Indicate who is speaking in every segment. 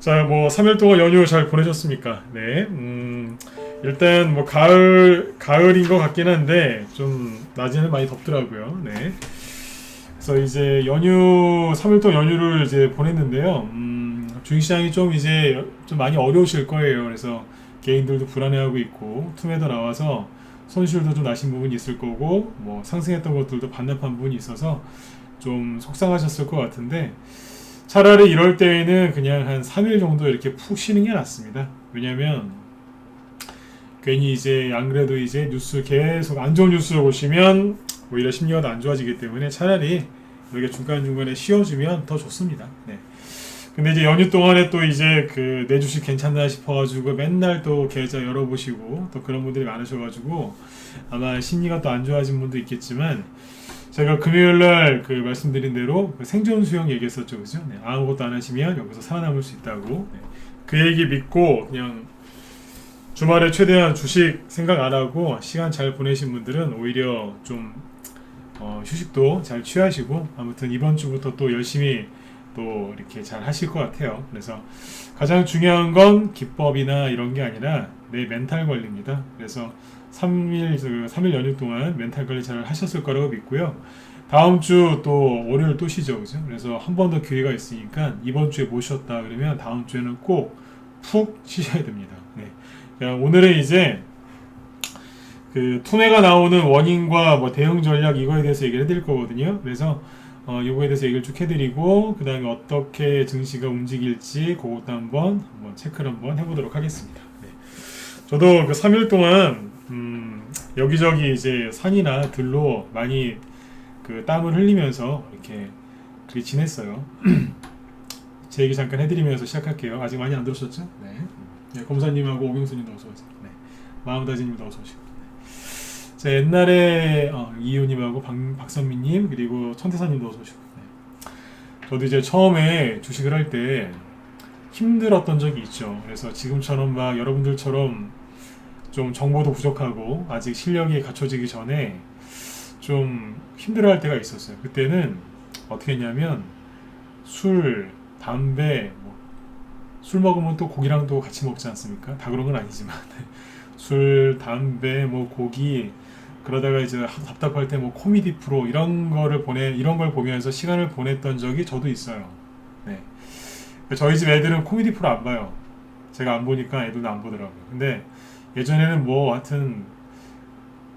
Speaker 1: 자, 뭐 3일 동안 연휴 잘 보내셨습니까? 네. 일단 뭐 가을인 것 같긴 한데 좀 낮에는 많이 덥더라고요. 네. 그래서 이제 연휴 3일 동안 연휴를 이제 보냈는데요. 주식시장이 좀 이제 좀 많이 어려우실 거예요. 그래서 개인들도 불안해하고 있고 투매도 나와서 손실도 좀 나신 부분이 있을 거고 뭐 상승했던 것들도 반납한 부분이 있어서 좀 속상하셨을 것 같은데 차라리 이럴 때에는 그냥 한 3일 정도 이렇게 푹 쉬는 게 낫습니다. 왜냐면 괜히 이제 안 그래도 이제 뉴스 계속 안 좋은 뉴스를 보시면 오히려 심리가 더 안 좋아지기 때문에 차라리 이렇게 중간중간에 쉬어주면 더 좋습니다. 네. 근데 이제 연휴 동안에 또 이제 그 내 주식 괜찮나 싶어가지고 맨날 또 계좌 열어보시고 또 그런 분들이 많으셔가지고 아마 심리가 또 안 좋아진 분도 있겠지만 제가 금요일날 그 말씀드린 대로 그 생존 수영 얘기했었죠, 그죠? 네, 아무것도 안 하시면 여기서 살아남을 수 있다고. 네, 그 얘기 믿고 그냥 주말에 최대한 주식 생각 안 하고 시간 잘 보내신 분들은 오히려 좀 휴식도 잘 취하시고 아무튼 이번 주부터 또 열심히 또 이렇게 잘 하실 것 같아요. 그래서 가장 중요한 건 기법이나 이런 게 아니라 내 멘탈 관리입니다. 그래서 3일 연휴 동안 멘탈 관리 잘 하셨을 거라고 믿고요. 다음 주 또 월요일 또 쉬죠, 그죠? 그래서 한 번 더 기회가 있으니까 이번 주에 못 쉬었다 그러면 다음 주에는 꼭 푹 쉬셔야 됩니다. 네. 오늘은 이제 그 투매가 나오는 원인과 뭐 대응 전략 이거에 대해서 얘기를 해드릴 거거든요. 그래서 이거에 대해서 얘기를 쭉 해드리고 그 다음에 어떻게 증시가 움직일지 그것도 한번 체크를 한번 해보도록 하겠습니다. 네. 저도 그 3일 동안 여기저기 이제 산이나 들로 많이 그 땀을 흘리면서 이렇게 그렇게 지냈어요. 제 얘기 잠깐 해드리면서 시작할게요. 아직 많이 안 들으셨죠? 네. 네, 검사님하고 오경수님도 어서 오세요. 네. 마음다지님도 어서 오시고. 네. 자, 옛날에 이효님하고 박선미님 그리고 천태사님도 어서 오시고. 네. 저도 이제 처음에 주식을 할 때 힘들었던 적이 있죠. 그래서 지금처럼 막 여러분들처럼 좀 정보도 부족하고 아직 실력이 갖춰지기 전에 좀 힘들어할 때가 있었어요. 그때는 어떻게 했냐면 술, 담배, 술 먹으면 또 고기랑 또 같이 먹지 않습니까? 다 그런 건 아니지만 술, 담배, 뭐 고기 그러다가 이제 답답할 때 뭐 코미디 프로 이런 걸 보면서 시간을 보냈던 적이 저도 있어요. 네. 저희 집 애들은 코미디 프로 안 봐요. 제가 안 보니까 애들도 안 보더라고요. 근데 예전에는 뭐 하여튼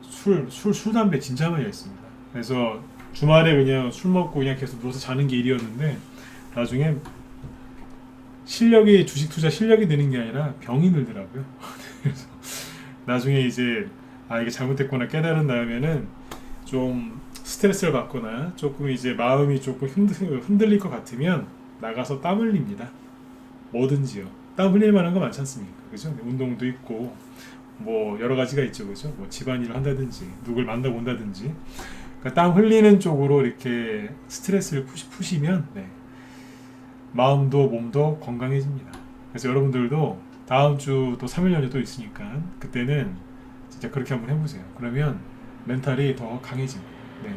Speaker 1: 술, 담배 진짜 많이 했습니다. 그래서 주말에 그냥 술 먹고 그냥 계속 누워서 자는 게 일이었는데 나중에 주식 투자 실력이 느는 게 아니라 병이 늘더라고요. 그래서 나중에 이제 이게 잘못됐구나 깨달은 다음에는 좀 스트레스를 받거나 조금 이제 마음이 조금 흔들릴 것 같으면 나가서 땀 흘립니다. 뭐든지요. 땀 흘릴 만한 거 많지 않습니까? 그죠? 운동도 있고 뭐 여러 가지가 있죠, 그죠? 뭐 집안일을 한다든지 누굴 만나본다든지 그러니까 땀 흘리는 쪽으로 이렇게 스트레스를 푸시면 네. 마음도 몸도 건강해집니다. 그래서 여러분들도 다음 주 또 3일 연휴 또 있으니까 그때는 진짜 그렇게 한번 해보세요. 그러면 멘탈이 더 강해집니다. 네.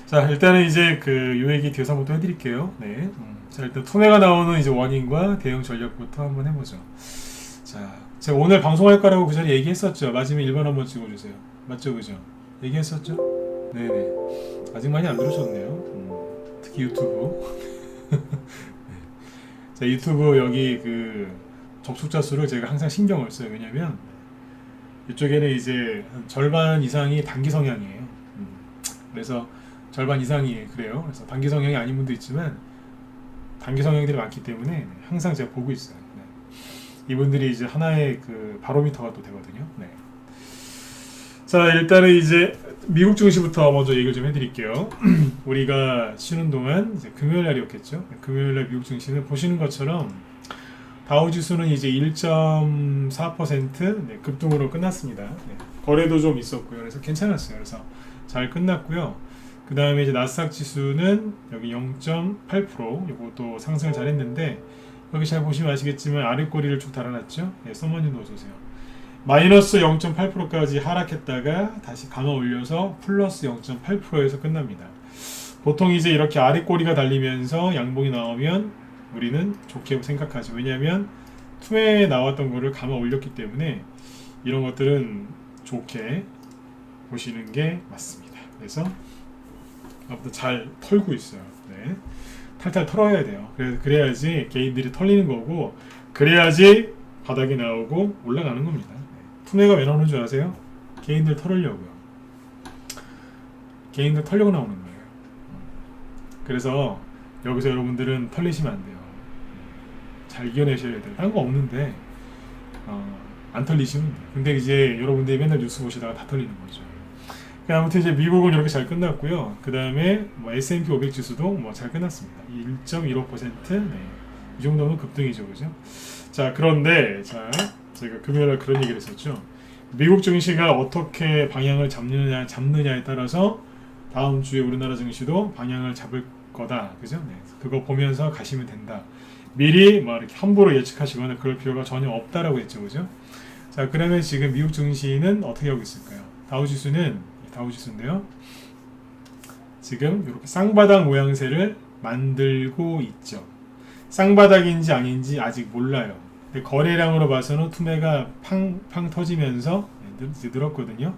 Speaker 1: 자, 일단은 이제 요 얘기 뒤에서 한번 또 해드릴게요. 네. 자, 일단 투매가 나오는 이제 원인과 대응 전략부터 한번 해보죠. 자, 제가 오늘 방송할 거라고 그 전에 얘기했었죠. 맞으면 1번 한번 찍어주세요. 맞죠, 그죠? 얘기했었죠? 네네. 아직 많이 안 들으셨네요. 특히 유튜브. 네. 자, 유튜브 여기 그 접속자 수를 제가 항상 신경을 써요. 왜냐면 이쪽에는 이제 한 절반 이상이 단기 성향이에요. 그래서 절반 이상이 그래요. 그래서 단기 성향이 아닌 분도 있지만 단기 성향들이 많기 때문에 항상 제가 보고 있어요. 네. 이분들이 이제 하나의 그 바로미터가 또 되거든요. 네. 자, 일단은 이제 미국 증시부터 먼저 얘기를 좀 해드릴게요. 우리가 쉬는 동안 이제 금요일 날이었겠죠. 금요일 날 미국 증시는 보시는 것처럼 다우 지수는 이제 1.4% 네, 급등으로 끝났습니다. 네, 거래도 좀 있었고요. 그래서 괜찮았어요. 그래서 잘 끝났고요. 그 다음에 이제 나스닥 지수는 여기 0.8% 이것도 상승을 잘했는데 여기 잘 보시면 아시겠지만 아래 꼬리를 쭉 달아놨죠. 네, 서머님도 어서오세요. 마이너스 0.8%까지 하락했다가 다시 감아 올려서 플러스 0.8%에서 끝납니다. 보통 이제 이렇게 아래 꼬리가 달리면서 양봉이 나오면 우리는 좋게 생각하죠. 왜냐하면 투매에 나왔던 거를 감아 올렸기 때문에 이런 것들은 좋게 보시는 게 맞습니다. 그래서 아무튼 잘 털고 있어요. 네. 탈탈 털어야 돼요. 그래야지 개인들이 털리는 거고, 그래야지 바닥이 나오고 올라가는 겁니다. 투매가 왜 나오는 줄 아세요? 개인들 털으려고요. 개인들 털려고 나오는 거예요. 그래서 여기서 여러분들은 털리시면 안 돼요. 잘 이겨내셔야 돼요. 딴 거 없는데 안 털리시면 돼요. 근데 이제 여러분들이 맨날 뉴스 보시다가 다 털리는 거죠. 아무튼 이제 미국은 이렇게 잘 끝났고요. 그 다음에 뭐 S&P 500 지수도 뭐 잘 끝났습니다. 1.15%, 네. 이 정도면 급등이죠, 그죠? 자, 그런데 자, 제가 금요일에 그런 얘기를 했었죠. 미국 증시가 어떻게 방향을 잡느냐에 따라서 다음 주에 우리나라 증시도 방향을 잡을 거다, 그죠? 네. 그거 보면서 가시면 된다. 미리 뭐 이렇게 함부로 예측하시거나 그럴 필요가 전혀 없다라고 했죠, 그죠? 자, 그러면 지금 미국 증시는 어떻게 하고 있을까요? 다우지수인데요. 지금 이렇게 쌍바닥 모양새를 만들고 있죠. 쌍바닥인지 아닌지 아직 몰라요. 근데 거래량으로 봐서는 투매가 팡팡 터지면서 이제 늘었거든요.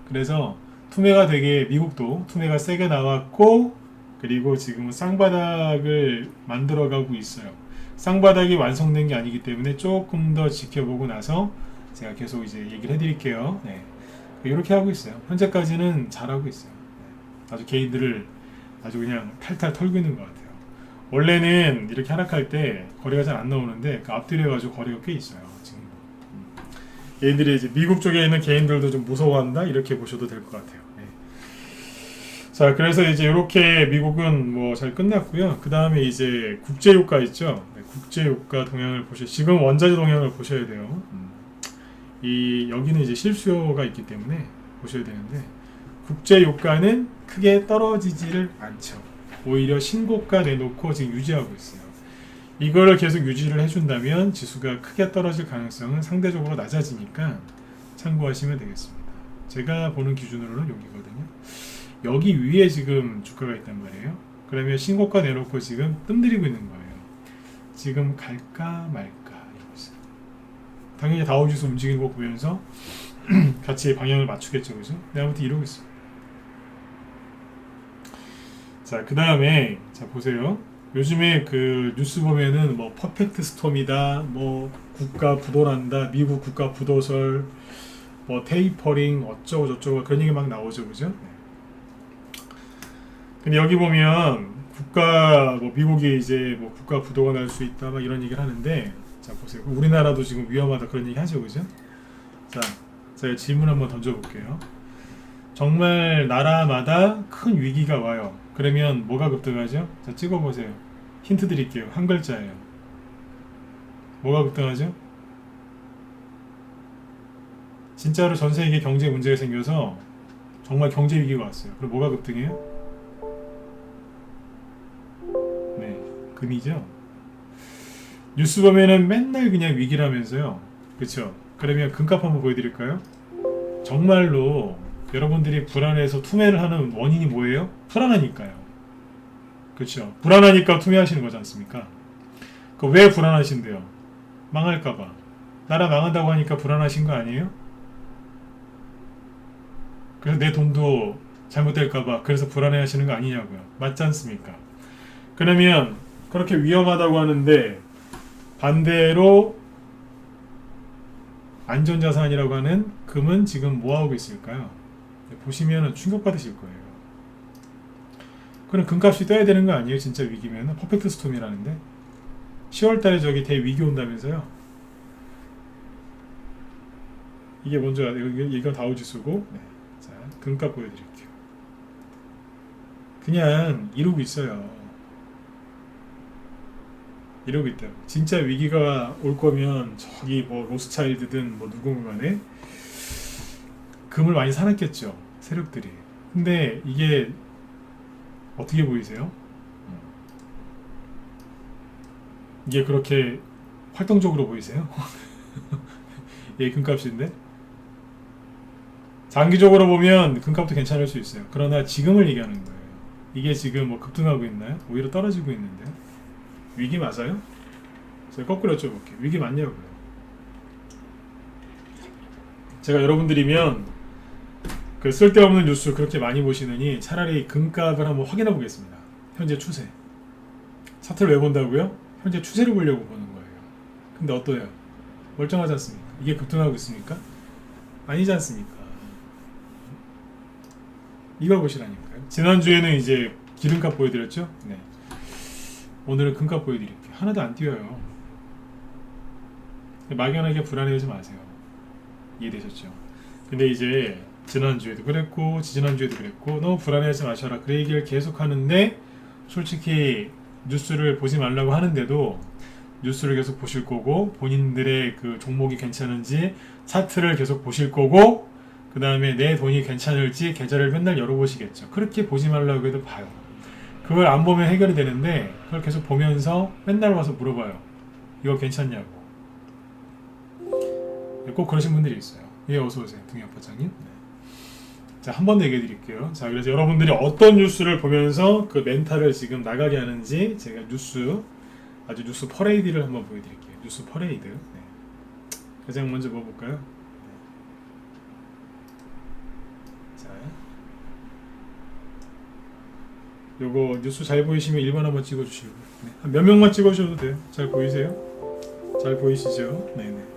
Speaker 1: 그래서 투매가 되게 미국도 투매가 세게 나왔고, 그리고 지금은 쌍바닥을 만들어가고 있어요. 쌍바닥이 완성된 게 아니기 때문에 조금 더 지켜보고 나서 제가 계속 이제 얘기를 해드릴게요. 네. 이렇게 하고 있어요. 현재까지는 잘하고 있어요. 아주 개인들을 아주 그냥 탈탈 털고 있는 것 같아요. 원래는 이렇게 하락할 때 거래가 잘 안 나오는데 그 앞뒤로해가지고 거래가 꽤 있어요. 지금 개인들이 이제 미국 쪽에 있는 개인들도 좀 무서워한다 이렇게 보셔도 될 것 같아요. 네. 자, 그래서 이제 이렇게 미국은 뭐 잘 끝났고요. 그 다음에 이제 국제유가 있죠. 네, 국제유가 동향을 지금 원자재 동향을 보셔야 돼요. 여기는 이제 실수요가 있기 때문에 보셔야 되는데, 국제 유가는 크게 떨어지지를 않죠. 오히려 신고가 내놓고 지금 유지하고 있어요. 이거를 계속 유지를 해준다면 지수가 크게 떨어질 가능성은 상대적으로 낮아지니까 참고하시면 되겠습니다. 제가 보는 기준으로는 여기거든요. 여기 위에 지금 주가가 있단 말이에요. 그러면 신고가 내놓고 지금 뜸들이고 있는 거예요. 지금 갈까 말까. 당연히 다우지수 움직이는 거 보면서 같이 방향을 맞추겠죠, 그죠? 네, 아무튼 이러고 있어요. 자, 그 다음에 자 보세요. 요즘에 그 뉴스 보면은 뭐 퍼펙트 스톰이다, 뭐 국가 부도난다, 미국 국가 부도설, 뭐 테이퍼링 어쩌고 저쩌고 그런 얘기 막 나오죠, 그죠? 근데 여기 보면 뭐 미국이 이제 뭐 국가 부도가 날 수 있다, 막 이런 얘기를 하는데. 자, 보세요. 우리나라도 지금 위험하다 그런 얘기 하죠, 그죠? 자, 제가 질문 한번 던져볼게요. 정말 나라마다 큰 위기가 와요. 그러면 뭐가 급등하죠? 자, 찍어보세요. 힌트 드릴게요. 한 글자예요. 뭐가 급등하죠? 진짜로 전 세계 경제 문제가 생겨서 정말 경제 위기가 왔어요. 그럼 뭐가 급등해요? 네, 금이죠. 뉴스 보면은 맨날 그냥 위기라면서요. 그쵸? 그러면 금값 한번 보여드릴까요? 정말로 여러분들이 불안해서 투매를 하는 원인이 뭐예요? 불안하니까요. 그쵸? 불안하니까 투매하시는 거지 않습니까? 왜 불안하신데요? 망할까봐. 나라 망한다고 하니까 불안하신 거 아니에요? 그래서 내 돈도 잘못될까봐 그래서 불안해 하시는 거 아니냐고요. 맞지 않습니까? 그러면 그렇게 위험하다고 하는데 반대로 안전자산이라고 하는 금은 지금 뭐하고 있을까요? 보시면 충격받으실 거예요. 그럼 금값이 떠야 되는 거 아니에요? 진짜 위기면 퍼펙트 스톰이라는데 10월달에 저기 대위기 온다면서요. 이게 먼저 이건 다우지수고. 네. 자, 금값 보여드릴게요. 그냥 이러고 있어요. 이러고 있다. 진짜 위기가 올 거면 저기 뭐 로스차일드든 뭐 누군가 간에 금을 많이 사놨겠죠, 세력들이. 근데 이게 어떻게 보이세요? 이게 그렇게 활동적으로 보이세요? 이게 금값인데 장기적으로 보면 금값도 괜찮을 수 있어요. 그러나 지금을 얘기하는 거예요. 이게 지금 뭐 급등하고 있나요? 오히려 떨어지고 있는데요. 위기 맞아요? 제가 거꾸로 여쭤볼게요. 위기 맞냐고요? 제가 여러분들이면 그 쓸데없는 뉴스 그렇게 많이 보시느니 차라리 금값을 한번 확인해 보겠습니다. 현재 추세. 차트를 왜 본다고요? 현재 추세를 보려고 보는 거예요. 근데 어떠해요? 멀쩡하지 않습니까? 이게 급등하고 있습니까? 아니지 않습니까? 이걸 보시라니까요. 지난주에는 이제 기름값 보여드렸죠? 네. 오늘은 금값 보여드릴게요. 하나도 안 뛰어요. 막연하게 불안해하지 마세요. 이해되셨죠? 근데 이제 지난주에도 그랬고 지지난주에도 그랬고 너무 불안해하지 마셔라 그 얘기를 계속 하는데 솔직히 뉴스를 보지 말라고 하는데도 뉴스를 계속 보실 거고 본인들의 그 종목이 괜찮은지 차트를 계속 보실 거고 그 다음에 내 돈이 괜찮을지 계좌를 맨날 열어보시겠죠. 그렇게 보지 말라고 해도 봐요. 그걸 안 보면 해결이 되는데 그걸 계속 보면서 맨날 와서 물어봐요. 이거 괜찮냐고. 꼭 그러신 분들이 있어요. 예, 어서오세요. 등협 과장님. 네. 자, 한 번 더 얘기해 드릴게요. 자, 그래서 여러분들이 어떤 뉴스를 보면서 그 멘탈을 지금 나가게 하는지 제가 아주 뉴스 퍼레이드를 한번 보여드릴게요. 뉴스 퍼레이드. 네. 가장 먼저 뭐 볼까요? 네. 자, 요거 뉴스 잘 보이시면 1번 한번 찍어주시고 네. 한 몇 명만 찍어주셔도 돼요. 잘 보이세요? 잘 보이시죠? 네네.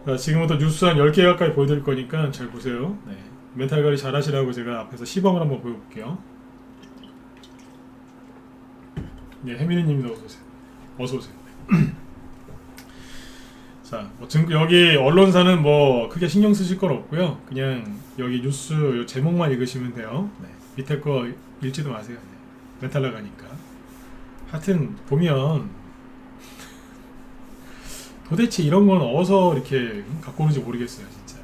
Speaker 1: 자, 지금부터 뉴스 한 10개 가까이 보여드릴 거니까 잘 보세요. 네. 멘탈 관리 잘 하시라고 제가 앞에서 시범을 한번 보여볼게요. 네, 혜민이님도 어서오세요. 어서오세요. 자, 뭐 여기 언론사는 뭐 크게 신경 쓰실 건 없고요. 그냥 여기 뉴스 제목만 읽으시면 돼요. 네. 밑에 거 읽지도 마세요. 네. 멘탈 나가니까. 하여튼 보면 도대체 이런 건 어디서 이렇게 갖고 오는지 모르겠어요, 진짜.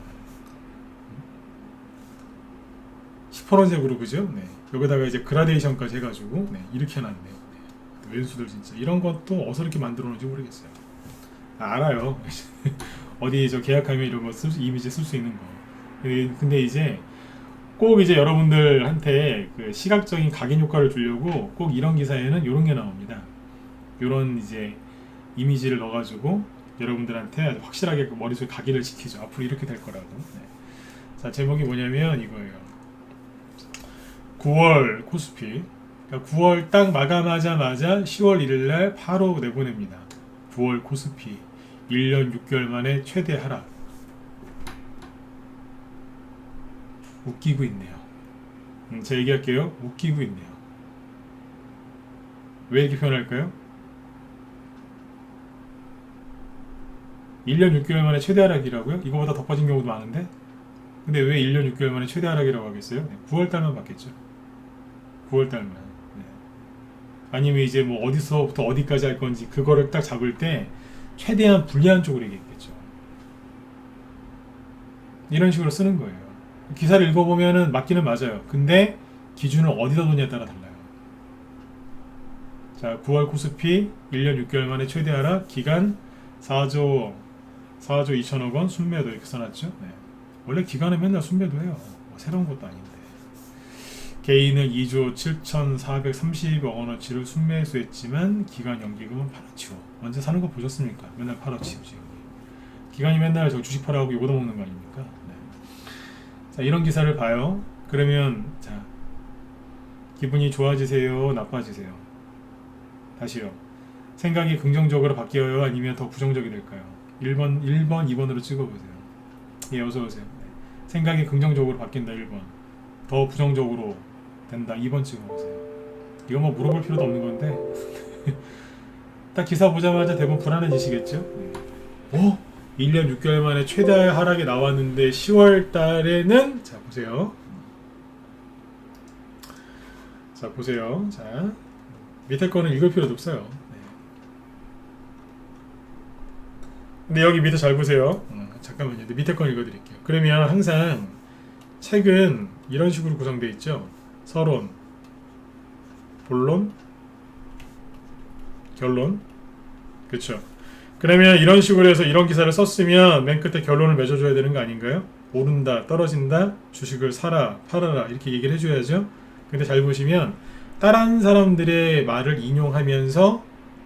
Speaker 1: 시퍼런색으로 그죠? 네. 여기다가 이제 그라데이션까지 해가지고 네. 이렇게 해놨네요. 네. 왼수들 진짜 이런 것도 어디서 이렇게 만들어 놓은지 모르겠어요. 알아요. 어디 저 계약하면 이런 거 이미지 쓸 수 있는 거. 근데 이제 꼭 이제 여러분들한테 그 시각적인 각인 효과를 주려고 꼭 이런 기사에는 이런 게 나옵니다. 이런 이제 이미지를 넣어가지고 여러분들한테 아주 확실하게 그 머릿속에 각인을 시키죠. 앞으로 이렇게 될 거라고. 네. 자, 제목이 뭐냐면 이거예요. 9월 코스피. 그러니까 9월 딱 마감하자마자 10월 1일날 바로 내보냅니다. 9월 코스피 1년 6개월 만에 최대 하락. 웃기고 있네요. 제가 얘기할게요. 웃기고 있네요. 왜 이렇게 표현할까요? 1년 6개월 만에 최대 하락이라고요? 이거보다 더 빠진 경우도 많은데? 근데 왜 1년 6개월 만에 최대 하락이라고 하겠어요? 네, 9월달만 받겠죠. 9월달만. 네. 아니면 이제 뭐 어디서부터 어디까지 할 건지 그거를 딱 잡을 때 최대한 불리한 쪽으로 얘기했겠죠. 이런 식으로 쓰는 거예요. 기사를 읽어보면은 맞기는 맞아요. 근데 기준을 어디다 놓냐에 따라 달라요. 자, 9월 코스피 1년 6개월 만에 최대 하락, 기간 4조 2천억 원 순매도 이렇게 써놨죠. 네. 원래 기간은 맨날 순매도 해요. 뭐 새로운 것도 아닌데. 개인은 2조 7,430억 원어치를 순매수했지만 기간 연기금은 팔아치워. 언제 사는 거 보셨습니까? 맨날 팔아치우지. 기간이 맨날 저 주식 팔아하고 요거 먹는 거 아닙니까? 네. 자, 이런 기사를 봐요. 그러면 자, 기분이 좋아지세요? 나빠지세요? 다시요. 생각이 긍정적으로 바뀌어요? 아니면 더 부정적이 될까요? 1번, 2번으로 찍어보세요. 예, 어서오세요. 네. 생각이 긍정적으로 바뀐다, 1번. 더 부정적으로 된다, 2번 찍어보세요. 이거 뭐 물어볼 필요도 없는 건데 딱 기사 보자마자 대부분 불안해지시겠죠? 네. 1년 6개월 만에 최대 하락이 나왔는데 10월 달에는 자, 보세요. 자, 보세요. 자, 밑에 거는 읽을 필요도 없어요. 근데 여기 밑에 잘 보세요. 잠깐만요. 밑에 건 읽어드릴게요. 그러면 항상 책은 이런 식으로 구성되어 있죠. 서론, 본론, 결론. 그렇죠. 그러면 이런 식으로 해서 이런 기사를 썼으면 맨 끝에 결론을 맺어줘야 되는 거 아닌가요? 오른다, 떨어진다, 주식을 사라, 팔아라 이렇게 얘기를 해줘야죠. 근데 잘 보시면 다른 사람들의 말을 인용하면서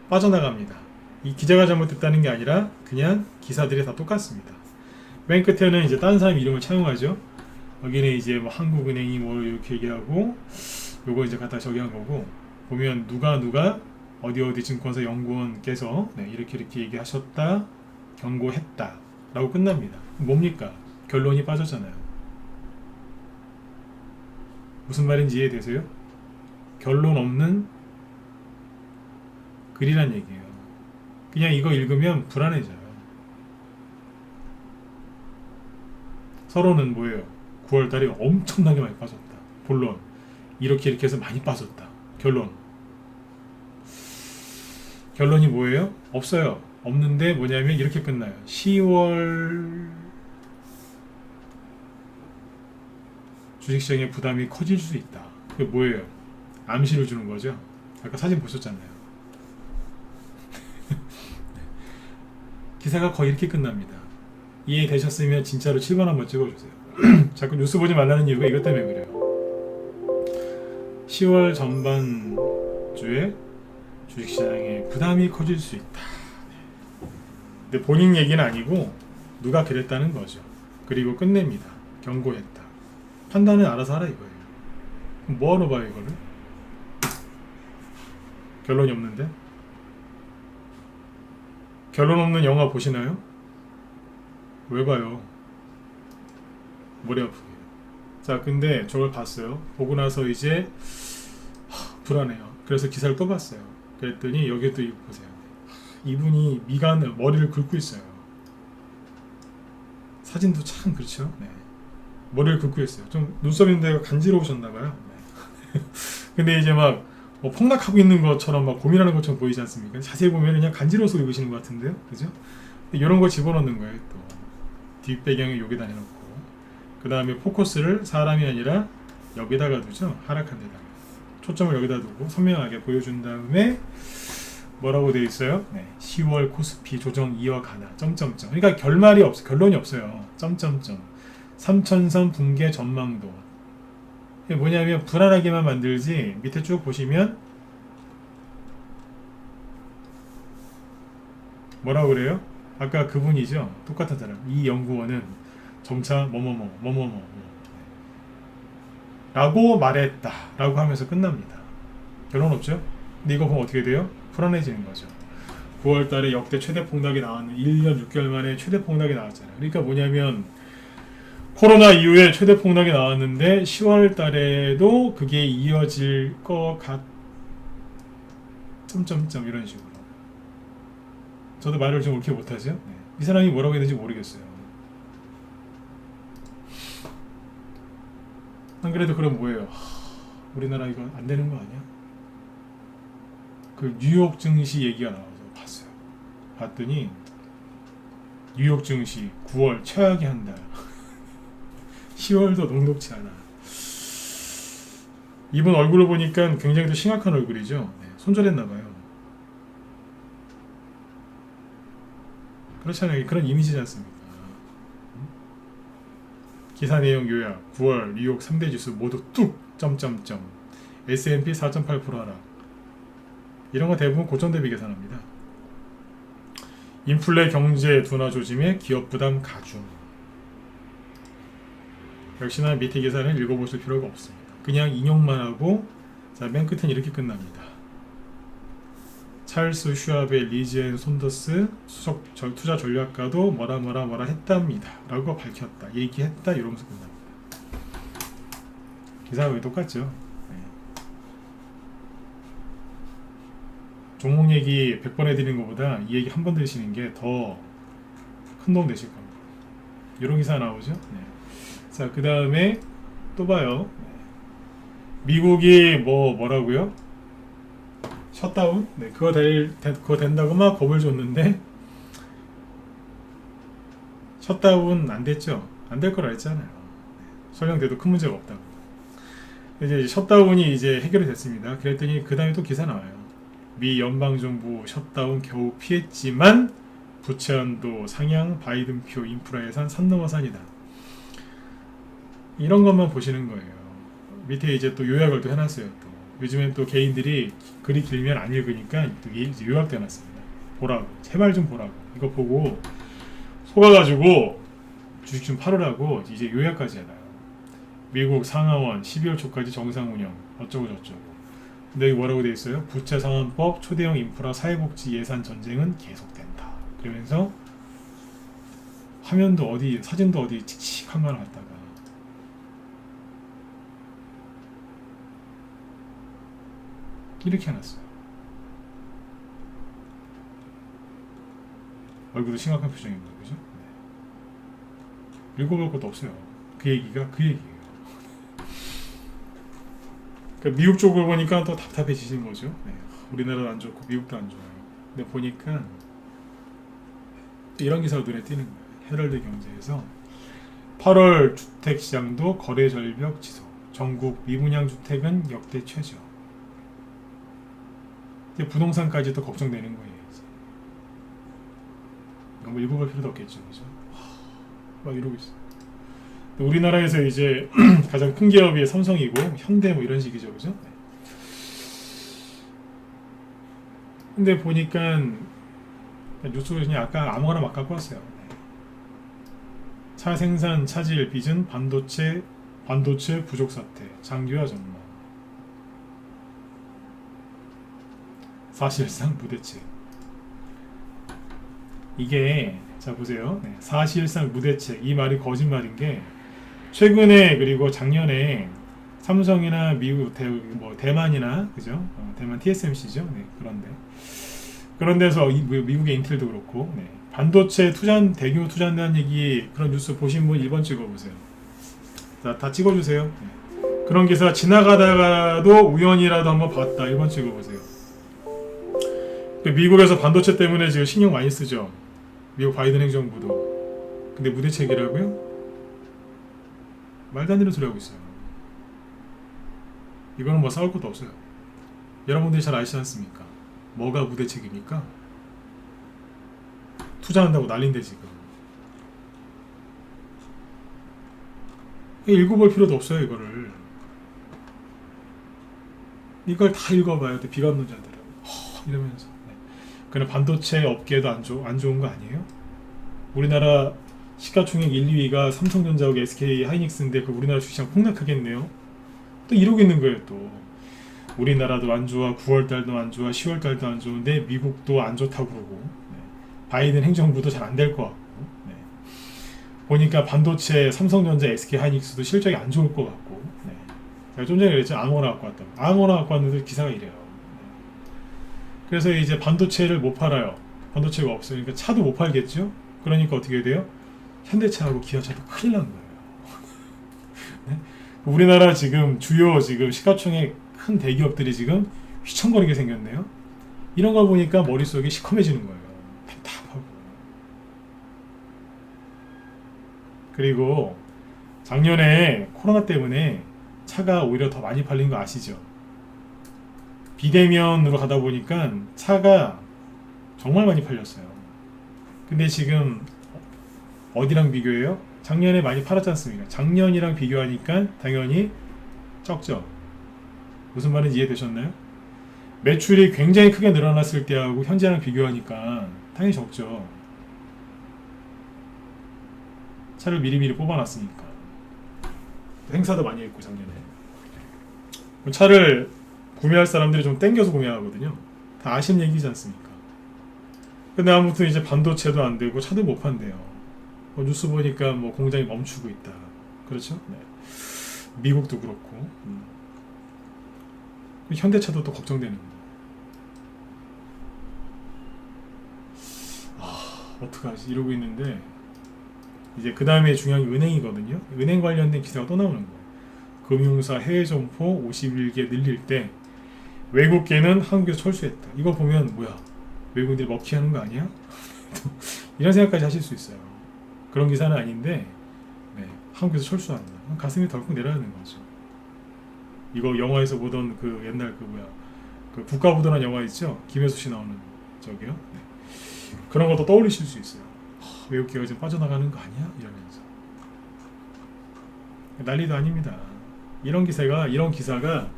Speaker 1: 빠져나갑니다. 이 기자가 잘못했다는 게 아니라 그냥 기사들이 다 똑같습니다. 맨 끝에는 이제 다른 사람 이름을 차용하죠. 여기는 이제 뭐 한국은행이 뭐 이렇게 얘기하고 요거 이제 갖다 저기 한 거고, 보면 누가 어디 증권사 연구원께서 네, 이렇게 얘기하셨다, 경고했다 라고 끝납니다. 뭡니까? 결론이 빠졌잖아요. 무슨 말인지 이해되세요? 결론 없는 글이란 얘기예요. 그냥 이거 읽으면 불안해져요. 서로는 뭐예요? 9월달에 엄청나게 많이 빠졌다. 본론 이렇게 해서 많이 빠졌다. 결론이 뭐예요? 없어요. 없는데 뭐냐면 이렇게 끝나요. 10월 주식시장의 부담이 커질 수 있다. 그게 뭐예요? 암시를 주는 거죠. 아까 사진 보셨잖아요. 기사가 거의 이렇게 끝납니다. 이해되셨으면 진짜로 7번 한번 찍어주세요. 자꾸 뉴스 보지 말라는 이유가 이것 때문에 그래요. 10월 전반주에 주식시장에 부담이 커질 수 있다. 근데 본인 얘기는 아니고 누가 그랬다는 거죠. 그리고 끝냅니다. 경고했다. 판단은 알아서 하라 이거예요. 그럼 뭐하러 봐요 이거를? 결론이 없는데? 결론 없는 영화 보시나요? 왜 봐요? 머리 아프게. 자, 근데 저걸 봤어요. 보고 나서 이제 불안해요. 그래서 기사를 또 봤어요. 그랬더니 여기 또 이거 보세요. 이분이 미간을, 머리를 긁고 있어요. 사진도 참 그렇죠. 네. 머리를 긁고 있어요. 좀 눈썹 있는 데가 간지러우셨나봐요. 네. 근데 이제 막 폭락하고 있는 것처럼 막 고민하는 것처럼 보이지 않습니까? 자세히 보면 그냥 간지러워서 읽으시는 것 같은데요. 그죠? 이런 거 집어넣는 거예요. 또 뒷배경에 여기다 해놓고, 그 다음에 포커스를 사람이 아니라 여기다가 두죠. 하락한 데다가 초점을 여기다 두고 선명하게 보여준 다음에 뭐라고 되어 있어요? 네, 10월 코스피 조정 이어가나 점점점. 그러니까 결말이 없어, 결론이 없어요. 점점점. 3천선 붕괴 전망도. 이게 뭐냐면 불안하게만 만들지, 밑에 쭉 보시면 뭐라고 그래요? 아까 그분이죠. 똑같은 사람. 이 연구원은 점차 뭐뭐뭐 라고 말했다 라고 하면서 끝납니다. 결론 없죠? 근데 이거 보면 어떻게 돼요? 불안해지는 거죠. 9월달에 역대 최대 폭락이 나왔는 1년 6개월 만에 최대 폭락이 나왔잖아요. 그러니까 뭐냐면 코로나 이후에 최대 폭락이 나왔는데 10월달에도 그게 이어질 것 같... 점점점 이런 식으로. 저도 말을 좀 옳게 못하죠. 네. 이 사람이 뭐라고 했는지 모르겠어요. 안 그래도 그럼 뭐예요? 우리나라 이거 안 되는 거 아니야? 그 뉴욕 증시 얘기가 나와서 봤어요. 봤더니 뉴욕 증시 9월 최악의 한 달. 10월도 녹록치 않아. 이분 얼굴을 보니까 굉장히 또 심각한 얼굴이죠. 네, 손절했나봐요. 그렇잖아요. 그런 이미지지 않습니까? 기사 내용 요약. 9월 뉴욕 3대 지수 모두 뚝! 점점점. S&P 4.8% 하락. 이런 거 대부분 고점 대비 계산합니다. 인플레 경제 둔화 조짐에 기업 부담 가중. 역시나 밑에 계산을 읽어보실 필요가 없습니다. 그냥 인용만 하고, 자, 맨 끝은 이렇게 끝납니다. 찰스 슈압의 리지앤 손더스 수석 투자 전략가도 뭐라 했답니다 라고 밝혔다, 얘기했다, 이러면서 끝납니다. 기사가 왜 똑같죠? 네. 종목 얘기 100번 해드리는 것보다 이 얘기 한 번 들으시는 게 더 큰 도움 되실 겁니다. 이런 기사 나오죠? 네. 자, 그 다음에 또 봐요. 미국이 뭐라고요? 셧다운? 네, 그거 된다고 막 겁을 줬는데 셧다운 안 됐죠? 안 될 거라 했잖아요. 설령 돼도 큰 문제가 없다고. 이제 셧다운이 이제 해결이 됐습니다. 그랬더니 그 다음에 또 기사 나와요. 미 연방정부 셧다운 겨우 피했지만 부채 한도 상향, 바이든표 인프라 예산 산 넘어 산이다. 이런 것만 보시는 거예요. 밑에 이제 또 요약을 또 해놨어요. 또 요즘엔 또 개인들이 글이 길면 안 읽으니까 또 요약돼 놨습니다. 보라고, 제발 좀 보라고. 이거 보고 속아가지고 주식 좀 팔으라고 이제 요약까지 해놔요. 미국 상하원 12월 초까지 정상 운영 어쩌고 저쩌고. 근데 여기 뭐라고 돼 있어요? 부채 상환법, 초대형 인프라, 사회복지 예산 전쟁은 계속된다. 그러면서 화면도 어디, 사진도 어디 칙칙한 걸 갖다가 이렇게 해놨어요. 얼굴도 심각한 표정입니다. 그죠? 네. 읽어볼 것도 없어요. 그 얘기가 그 얘기예요. 그러니까 미국 쪽을 보니까 또 답답해지신 거죠. 네. 우리나라도 안 좋고 미국도 안 좋아요. 근데 보니까 이런 기사가 눈에 띄는 거예요. 헤럴드 경제에서 8월 주택시장도 거래 절벽 지속. 전국 미분양 주택은 역대 최저. 이제 부동산까지도 걱정되는 거예요. 이제. 이거 뭐 읽어볼 필요도 없겠죠. 그죠? 막 이러고 있어요. 우리나라에서 이제 가장 큰 기업이 삼성이고 현대 뭐 이런 식이죠. 그죠? 네. 근데 보니까 뉴스 그냥 아까 아무거나 막 갖고 왔어요. 네. 차 생산 차질 빚은 반도체 부족 사태 장기화 전망. 사실상 무대책. 이게 자 보세요. 네. 사실상 무대책. 이 말이 거짓말인 게 최근에 그리고 작년에 삼성이나 미국 대만이나 그죠? 대만 TSMC죠. 네, 그런 데서 미국의 인텔도 그렇고 네. 반도체 대규모 투자한다는 얘기 그런 뉴스 보신 분 1번 찍어보세요. 자, 다 찍어주세요. 네. 그런 기사 지나가다가도 우연이라도 한번 봤다. 1번 찍어보세요. 미국에서 반도체 때문에 지금 신경 많이 쓰죠. 미국 바이든 행정부도. 근데 무대책이라고요? 말도 안 되는 소리 하고 있어요. 이거는 뭐 싸울 것도 없어요. 여러분들이 잘 아시지 않습니까? 뭐가 무대책입니까? 투자한다고 난린데 지금. 읽어볼 필요도 없어요. 이걸 다 읽어봐요. 비관론자들은 이러면서. 네. 그냥 반도체 업계도 안 좋은 거 아니에요? 우리나라 시가총액 1, 2위가 삼성전자하고 SK 하이닉스인데 그 우리나라 주식시장 폭락하겠네요. 또 이러고 있는 거예요. 또 우리나라도 안 좋아, 9월달도 안 좋아, 10월달도 안 좋은데 미국도 안 좋다고 그러고 네. 바이든 행정부도 잘 안 될 것 같고 네. 보니까 반도체 삼성전자, SK 하이닉스도 실적이 안 좋을 것 같고 네. 제가 좀 전에 그랬죠. 아무거나 갖고 왔다고. 아무거나 갖고 왔는데 기사가 이래요. 네. 그래서 이제 반도체를 못 팔아요. 반도체가 없어요. 그러니까 차도 못 팔겠죠. 그러니까 어떻게 돼요? 현대차하고 기아차도 큰일 난 거예요. 네? 우리나라 지금 주요 시가총액 큰 대기업들이 지금 휘청거리게 생겼네요. 이런 걸 보니까 머릿속이 시커매지는 거예요. 답답하고. 그리고 작년에 코로나 때문에 차가 오히려 더 많이 팔린 거 아시죠? 비대면으로 가다 보니까 차가 정말 많이 팔렸어요. 근데 지금 어디랑 비교해요? 작년에 많이 팔았지 않습니까? 작년이랑 비교하니까 당연히 적죠. 무슨 말인지 이해되셨나요? 매출이 굉장히 크게 늘어났을 때하고 현재랑 비교하니까 당연히 적죠. 차를 미리미리 뽑아놨으니까. 행사도 많이 했고 작년에. 차를 구매할 사람들이 좀 땡겨서 구매하거든요. 다 아시는 얘기지 않습니까? 근데 아무튼 이제 반도체도 안 되고 차도 못 판대요. 뉴스 보니까 뭐 공장이 멈추고 있다. 그렇죠? 네. 미국도 그렇고. 현대차도 또 걱정되는 거예요. 어떡하지? 이러고 있는데 이제 그 다음에 중요한 게 은행이거든요. 은행 관련된 기사가 또 나오는 거예요. 금융사 해외 점포 51개 늘릴 때 외국계는 한국에서 철수했다. 이거 보면 뭐야? 외국인들이 먹튀하는 거 아니야? 이런 생각까지 하실 수 있어요. 그런 기사는 아닌데 네, 한국에서 철수한다. 가슴이 덜컥 내려가는 거죠. 이거 영화에서 보던 그 옛날 그 국가부도란 영화 있죠? 김혜수 씨 나오는 저기요. 네. 그런 것도 떠올리실 수 있어요. 외국계가 지금 빠져나가는 거 아니야? 이러면서 난리도 아닙니다. 이런 기사가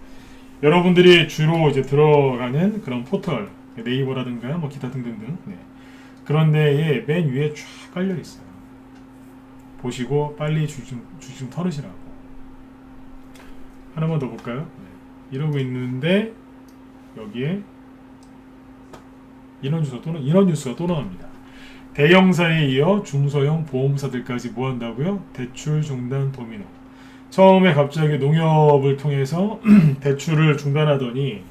Speaker 1: 여러분들이 주로 이제 들어가는 그런 포털, 네이버라든가 뭐 기타 등등등, 네. 그런 데에 맨 위에 쫙 깔려 있어요. 보시고 빨리 주좀 털으시라고. 하나만 더 볼까요? 네. 이러고 있는데 여기에 인원 뉴스가 또 나옵니다. 대형사에 이어 중소형 보험사들까지 뭐 한다고요? 대출 중단 도미노. 처음에 갑자기 농협을 통해서 대출을 중단하더니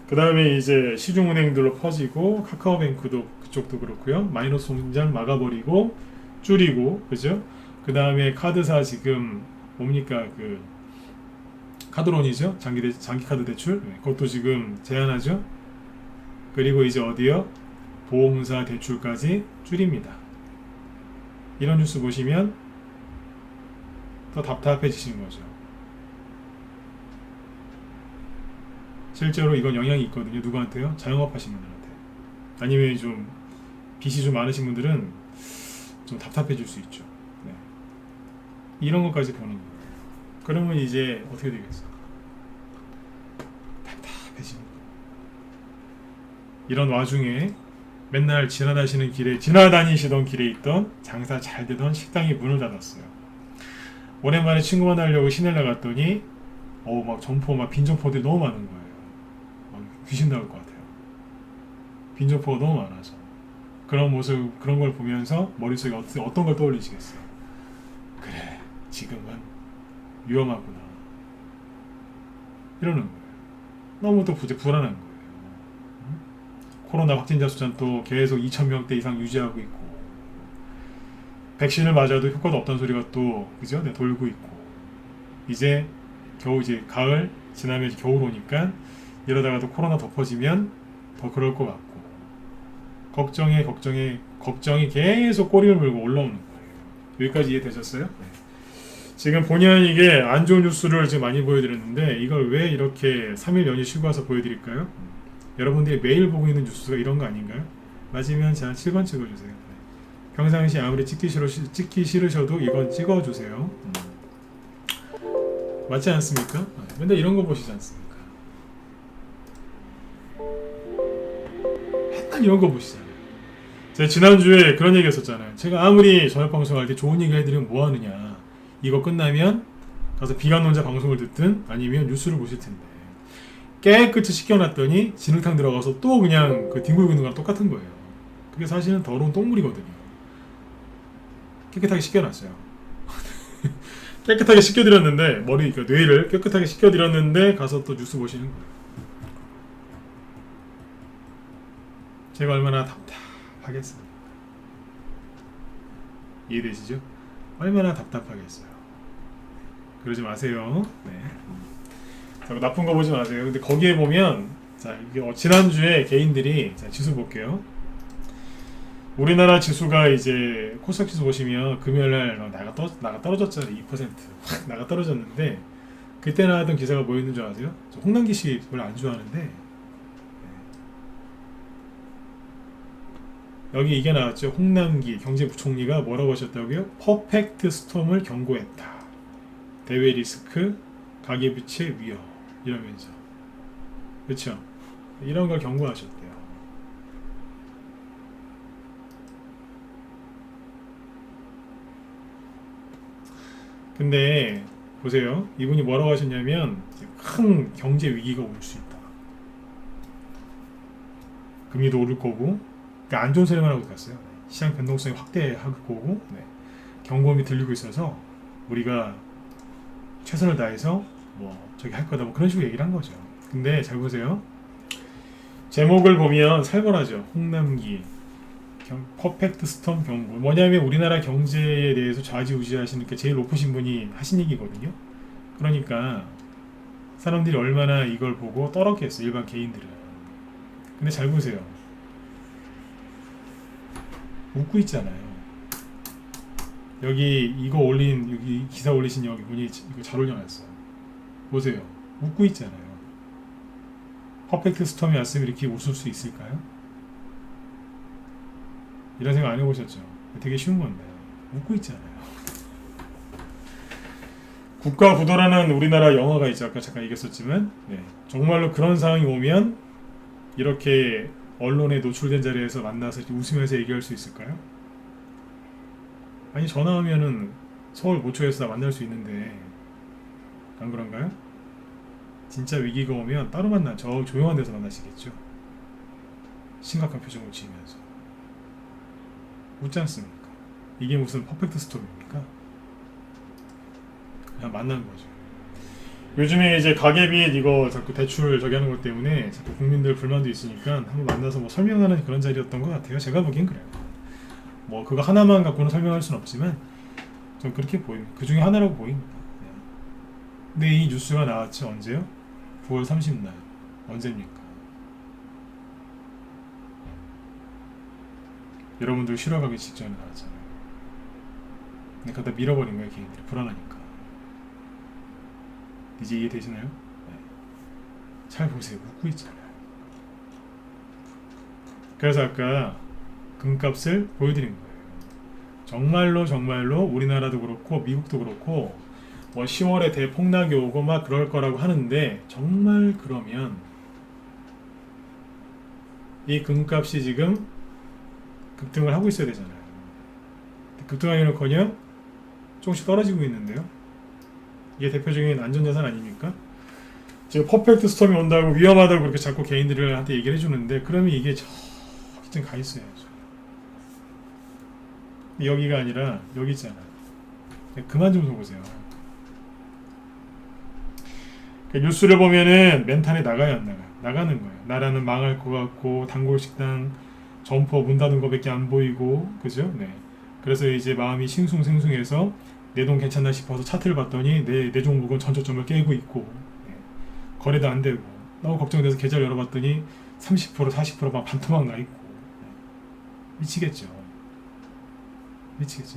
Speaker 1: 그 다음에 이제 시중은행들로 퍼지고 카카오뱅크도 그쪽도 그렇고요. 마이너스 통장 막아버리고 줄이고 그죠? 그 다음에 카드사 지금 뭡니까 그 카드론이죠? 장기 카드 대출 그것도 지금 제한하죠. 그리고 이제 어디요? 보험사 대출까지 줄입니다. 이런 뉴스 보시면 더 답답해지시는 거죠. 실제로 이건 영향이 있거든요. 누구한테요? 자영업 하신 분들한테. 아니면 좀 빚이 좀 많으신 분들은 좀 답답해질 수 있죠. 네. 이런 것까지 보는 거예요. 그러면 이제 어떻게 되겠어? 답답해지는 거예요. 이런 와중에 맨날 지나다니시던 길에 있던 장사 잘 되던 식당이 문을 닫았어요. 오랜만에 친구 만나려고 시내를 나갔더니 막 점포 막 빈 점포들이 너무 많은 거예요. 귀신 나올 것 같아요. 빈 점포가 너무 많아서 그런 모습 그런 걸 보면서 머릿속에 어떤 걸 떠올리시겠어요? 그래 지금은 위험하구나 이러는 거예요. 너무 또 불안한 거예요. 코로나 확진자 숫자는 또 계속 2,000명대 이상 유지하고 있고 백신을 맞아도 효과도 없다는 소리가 또 그죠? 네, 돌고 있고 이제 겨우 이제 가을 지나면 이제 겨울 오니까 이러다가도 코로나 덮어지면 더 그럴 것 같고 걱정이 계속 꼬리를 물고 올라오는 거예요. 여기까지 이해되셨어요? 네. 지금 본의 아니게 안 좋은 뉴스를 지금 많이 보여드렸는데 이걸 왜 이렇게 3일 연휴 쉬고 와서 보여드릴까요? 여러분들이 매일 보고 있는 뉴스가 이런 거 아닌가요? 맞으면 자 7번 찍어주세요. 네. 평상시 아무리 찍기 싫으셔도 이건 찍어주세요. 맞지 않습니까? 맨날 이런 거 보시지 않습니까? 맨날 이런 거 보시잖아요. 제가 지난주에 그런 얘기 했었잖아요. 제가 아무리 저녁방송 할 때 좋은 얘기 해드리면 뭐 하느냐. 이거 끝나면 가서 비관론자 방송을 듣든 아니면 뉴스를 보실 텐데 깨끗이 씻겨놨더니 진흙탕 들어가서 또 그냥 그 뒹굴고 있는 거랑 똑같은 거예요. 그게 사실은 더러운 똥물이거든요. 깨끗하게 씻겨놨어요. 깨끗하게 씻겨드렸는데 그러니까 뇌를 깨끗하게 씻겨드렸는데 가서 또 뉴스 보시는 거예요. 제가 얼마나 답답하겠어요. 이해되시죠? 얼마나 답답하겠어요. 그러지 마세요. 네. 자, 나쁜 거 보지 마세요. 근데 거기에 보면 자 이게 지난주에 개인들이 자 지수 볼게요. 우리나라 지수가 이제 코스닥 지수 보시면 금요일날 나가 떨어졌잖아요. 2% 확 나가 떨어졌는데 그때 나왔던 기사가 뭐였는 줄 아세요? 홍남기 씨 별로 안 좋아하는데 네. 여기 이게 나왔죠. 홍남기 경제부총리가 뭐라고 하셨다고요? 퍼펙트 스톰을 경고했다. 대외 리스크, 가계부채 위험 이러면서 그렇죠? 이런 걸 경고하셨대요. 근데 보세요. 이분이 뭐라고 하셨냐면 큰 경제 위기가 올 수 있다. 금리도 오를 거고 그러니까 안 좋은 소리만 하고 갔어요. 시장 변동성이 확대할 거고 네. 경고음이 들리고 있어서 우리가 최선을 다해서 저기 할 거다 그런 식으로 얘기를 한 거죠. 근데 잘 보세요. 제목을 보면 살벌하죠. 홍남기 퍼펙트 스톰 경고. 뭐냐면 우리나라 경제에 대해서 좌지우지하시는 게 제일 높으신 분이 하신 얘기거든요. 그러니까 사람들이 얼마나 이걸 보고 떨었겠어. 일반 개인들은. 근데 잘 보세요. 웃고 있잖아요. 여기 여기 기사 올리신 여기 분이 이거 잘 올려놨어요. 보세요. 웃고 있잖아요. 퍼펙트 스톰이 왔으면 이렇게 웃을 수 있을까요? 이런 생각 안 해보셨죠? 되게 쉬운 건데 웃고 있잖아요. 국가 부도라는 우리나라 영화가 있죠. 아까 잠깐 얘기했었지만 네. 정말로 그런 상황이 오면 이렇게 언론에 노출된 자리에서 만나서 웃으면서 얘기할 수 있을까요? 아니 전화하면은 서울 모초에서 만날 수 있는데 안 그런가요? 진짜 위기가 오면 따로 만나 저 조용한 데서 만나시겠죠. 심각한 표정을 지으면서 웃지 않습니까? 이게 무슨 퍼펙트 스토리입니까? 그냥 만나는 거죠. 요즘에 이제 가계빚 이거 자꾸 대출 저기 하는 것 때문에 자꾸 국민들 불만도 있으니까 한번 만나서 뭐 설명하는 그런 자리였던 것 같아요. 제가 보기엔 그래요. 뭐 그거 하나만 갖고는 설명할 수는 없지만 전 그렇게 보입니다. 그 중에 하나라고 보입니다. 근데 이 뉴스가 나왔죠. 언제요? 9월 30날. 언제입니까? 여러분들 쉬러가기 직전에 나왔잖아요. 근데 갖다 밀어버린 거예요. 개인들이 불안하니까. 이제 이해되시나요? 네. 잘 보세요. 웃고 있잖아요. 그래서 아까 금값을 보여드린 거예요. 정말로 우리나라도 그렇고 미국도 그렇고 뭐 10월에 대폭락이 오고 막 그럴 거라고 하는데 정말 그러면 이 금값이 지금 급등을 하고 있어야 되잖아요. 급등하기는커녕 조금씩 떨어지고 있는데요. 이게 대표적인 안전자산 아닙니까? 지금 퍼펙트 스톰이 온다고 위험하다고 그렇게 자꾸 개인들한테 얘기를 해주는데 그러면 이게 저기쯤 가 있어야죠. 여기가 아니라 여기 있잖아. 그만 좀 속으세요. 뉴스를 보면은 멘탈이 나가요 안 나가요? 나가는 거예요. 나라는 망할 것 같고 단골식당 점포 문 닫은 거밖에 안 보이고 그죠? 네. 그래서 이제 마음이 싱숭생숭해서 내 돈 괜찮나 싶어서 차트를 봤더니 내 종목은 전저점을 깨고 있고 네. 거래도 안 되고 너무 걱정돼서 계좌를 열어봤더니 30% 40%막 반토막 나 있고 네. 미치겠죠.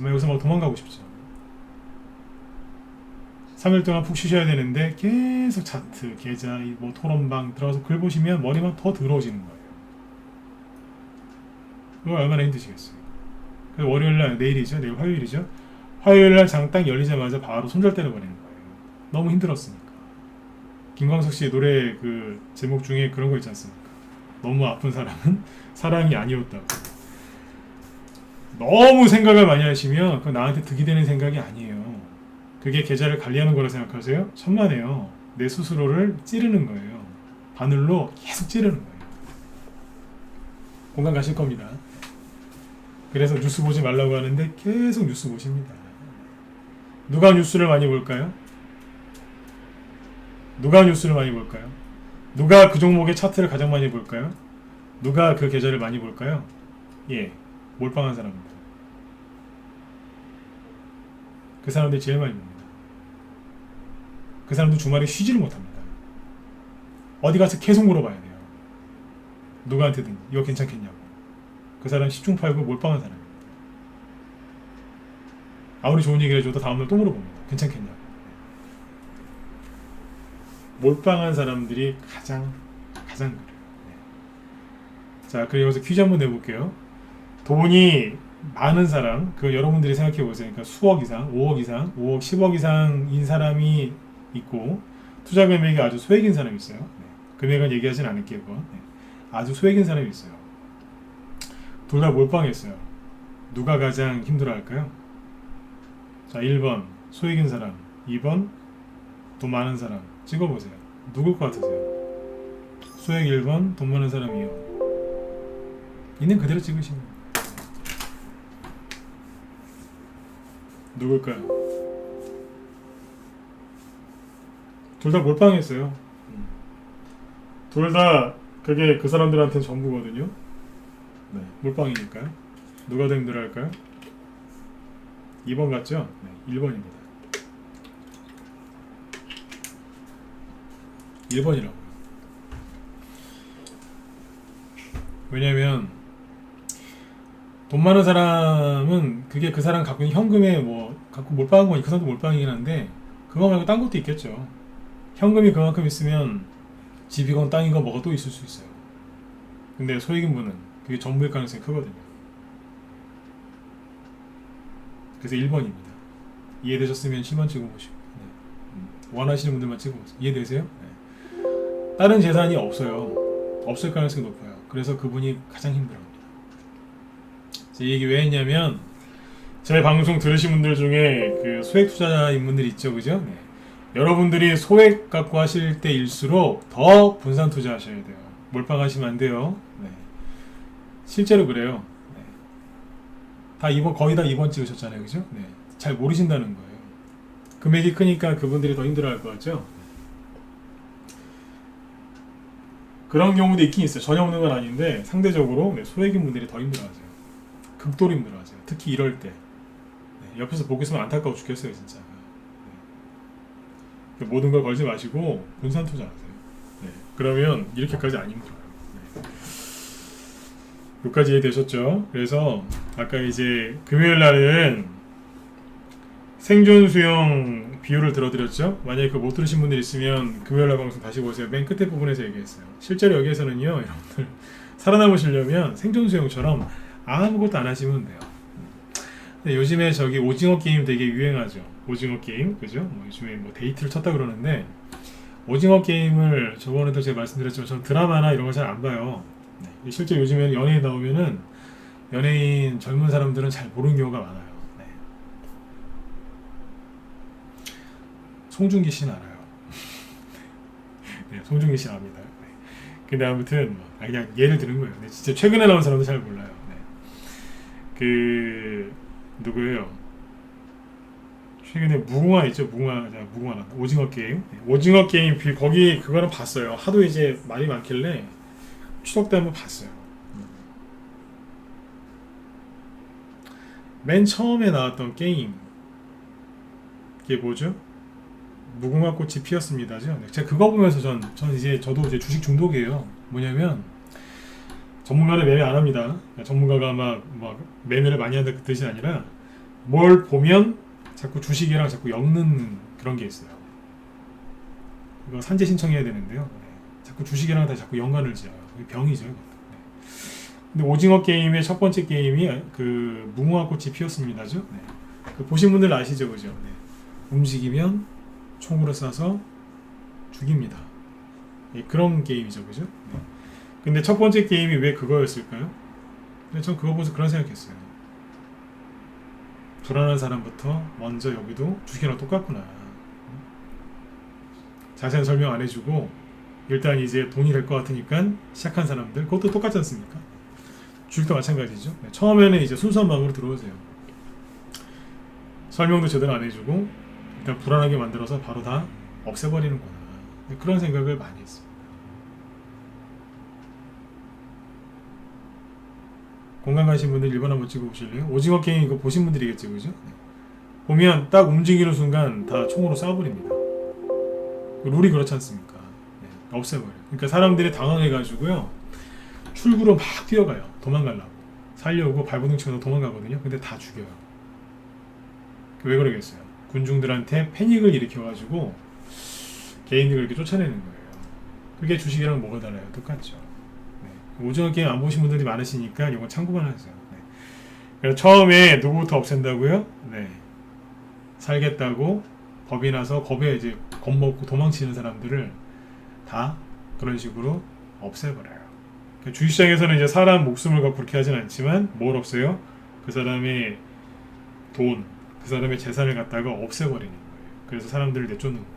Speaker 1: 막 여기서 막 도망가고 싶죠. 3일 동안 푹 쉬셔야 되는데 계속 차트, 계좌, 뭐 토론방 들어가서 글 보시면 머리만 더 더러워지는 거예요. 그거 얼마나 힘드시겠어요. 그래서 월요일날 내일이죠. 내일 화요일이죠. 화요일날 장 딱 열리자마자 바로 손절 때려버리는 거예요. 너무 힘들었으니까. 김광석 씨의 노래 그 제목 중에 그런 거 있지 않습니까? 너무 아픈 사랑은 사랑이 아니었다고. 너무 생각을 많이 하시면 그건 나한테 득이 되는 생각이 아니에요. 그게 계좌를 관리하는 거라 생각하세요? 천만에요. 내 스스로를 찌르는 거예요. 바늘로 계속 찌르는 거예요. 공감 가실 겁니다. 그래서 뉴스 보지 말라고 하는데 계속 뉴스 보십니다. 누가 뉴스를 많이 볼까요? 누가 뉴스를 많이 볼까요? 누가 그 종목의 차트를 가장 많이 볼까요? 누가 그 계좌를 많이 볼까요? 예, 몰빵한 사람입니다. 그 사람들이 제일 많이 봅니다. 그 사람도 주말에 쉬지를 못합니다. 어디 가서 계속 물어봐야 돼요. 누구한테든 이거 괜찮겠냐고. 그 사람 10중 8구 몰빵한 사람입니다. 아무리 좋은 얘기를 해줘도 다음날 또 물어봅니다. 괜찮겠냐고. 몰빵한 사람들이 가장 그래요. 네. 자, 그리고 여기서 퀴즈 한번 내볼게요. 돈이 많은 사람, 그 여러분들이 생각해 보세요. 그러니까 수억 이상, 5억 이상, 5억, 10억 이상인 사람이 있고 투자 금액이 아주 소액인 사람이 있어요. 네. 금액은 얘기하진 않을게요. 네. 아주 소액인 사람이 있어요. 둘 다 몰빵했어요. 누가 가장 힘들어할까요? 자, 1번 소액인 사람, 2번 돈 많은 사람. 찍어보세요. 누굴 것 같으세요? 소액 1번, 돈 많은 사람 2번. 있는 그대로 찍으시면 누굴까요? 둘 다 몰빵했어요. 둘 다 그게 그 사람들한테는 전부거든요. 네, 몰빵이니까요. 누가 더 힘들어할까요? 2번 같죠? 네, 1번입니다. 1번이라고요. 왜냐면 돈 많은 사람은 그게 그 사람 갖고 있는 현금에 뭐 갖고 몰빵한 건 그 사람도 몰빵이긴 한데 그거 말고 딴 것도 있겠죠. 현금이 그만큼 있으면 집이건 땅이건 뭐가 또 있을 수 있어요. 근데 소액인 분은 그게 전부일 가능성이 크거든요. 그래서 1번입니다. 이해되셨으면 10번 찍어보시고. 네. 원하시는 분들만 찍어보세요. 이해되세요? 네. 다른 재산이 없어요. 없을 가능성이 높아요. 그래서 그분이 가장 힘들어합니다. 이 얘기 왜 했냐면 제 방송 들으신 분들 중에 그 소액 투자자인 분들 있죠, 그죠? 네. 여러분들이 소액 갖고 하실 때일수록 더 분산 투자하셔야 돼요. 몰빵하시면 안 돼요. 네. 실제로 그래요. 네. 다 이번 거의 다 이번 찍으셨잖아요, 그죠? 네. 잘 모르신다는 거예요. 금액이 크니까 그분들이 더 힘들어할 것 같죠? 그런 경우도 있긴 있어요. 전혀 없는 건 아닌데 상대적으로 네, 소액인 분들이 더 힘들어하세요. 극도로 힘들어하세요. 특히 이럴 때 네, 옆에서 보고 있으면 안타까워 죽겠어요, 진짜. 네. 모든 걸 걸지 마시고 분산 투자하세요. 네. 그러면 이렇게까지 안 힘들어요. 네. 여기까지 이해되셨죠? 그래서 아까 이제 금요일 날은 생존 수용 비율을 들어드렸죠. 만약에 그 못 들으신 분들 있으면 금요일날 방송 다시 보세요. 맨 끝에 부분에서 얘기했어요. 실제로 여기에서는요, 여러분들 살아남으시려면 생존 수용처럼 아무것도 안 하시면 돼요. 근데 요즘에 저기 오징어 게임 되게 유행하죠. 오징어 게임, 그죠? 뭐 요즘에 뭐 데이트를 쳤다 그러는데 오징어 게임을 저번에도 제가 말씀드렸지만 저는 드라마나 이런 거 잘 안 봐요. 네. 실제 요즘에 연예인 나오면은 연예인 젊은 사람들은 잘 모르는 경우가 많아요. 송중기 씨는 알아요. 네, 송중기 씨는 압니다. 네. 근데 아무튼 그냥 예를 드는 거예요. 네, 진짜 최근에 나온 사람도 잘 몰라요. 네. 그 누구예요? 최근에 무궁화 있죠? 무궁화 난다. 오징어 게임. 네, 오징어 게임 거기 그거는 봤어요. 하도 이제 말이 많길래 추석 때 한번 봤어요. 맨 처음에 나왔던 게임 이게 뭐죠? 무궁화 꽃이 피었습니다죠. 제가 그거 보면서 저도 이제 주식 중독이에요. 뭐냐면 전문가를 매매 안 합니다. 전문가가 막 매매를 많이 한다 그 뜻이 아니라 뭘 보면 자꾸 주식이랑 자꾸 엮는 그런 게 있어요. 이거 산재 신청해야 되는데요. 네. 자꾸 주식이랑 다 자꾸 연관을 지어요. 이게 병이죠. 네. 근데 오징어 게임의 첫 번째 게임이 그 무궁화 꽃이 피었습니다죠. 네. 그 보신 분들 아시죠, 그죠? 네. 움직이면 총으로 쏴서 죽입니다. 예, 그런 게임이죠, 그죠? 네. 근데 첫 번째 게임이 왜 그거였을까요? 근데 전 그거 보면서 그런 생각했어요. 불안한 사람부터 먼저 여기도 주식이랑 똑같구나. 자세한 설명 안 해주고 일단 이제 돈이 될 것 같으니까 시작한 사람들 그것도 똑같지 않습니까? 주식도 마찬가지죠. 네. 처음에는 이제 순수한 마음으로 들어오세요. 설명도 제대로 안 해주고 일단 불안하게 만들어서 바로 다 없애버리는구나. 그런 생각을 많이 했어요. 공감 가신 분들 1번 한번 찍어보실래요? 오징어 게임 이거 보신 분들이겠죠, 그죠? 네. 보면 딱 움직이는 순간 다 총으로 쏴버립니다. 룰이 그렇지 않습니까? 네, 없애버려요. 그러니까 사람들이 당황해가지고요 출구로 막 뛰어가요. 도망가려고. 살려고 발버둥 치면서 도망가거든요. 근데 다 죽여요. 왜 그러겠어요? 군중들한테 패닉을 일으켜가지고 개인들을 이렇게 쫓아내는 거예요. 그게 주식이랑 뭐가 달라요? 똑같죠. 네. 오징어 게임 안 보신 분들이 많으시니까 이건 참고만 하세요. 네. 그래서 처음에 누구부터 없앤다고요? 네. 살겠다고 겁이 나서 겁에 이제 겁먹고 도망치는 사람들을 다 그런 식으로 없애버려요. 그러니까 주식시장에서는 이제 사람 목숨을 갖고 그렇게 하진 않지만 뭘 없애요? 그 사람의 돈, 그 사람의 재산을 갖다가 없애버리는 거예요. 그래서 사람들을 내쫓는 거예요.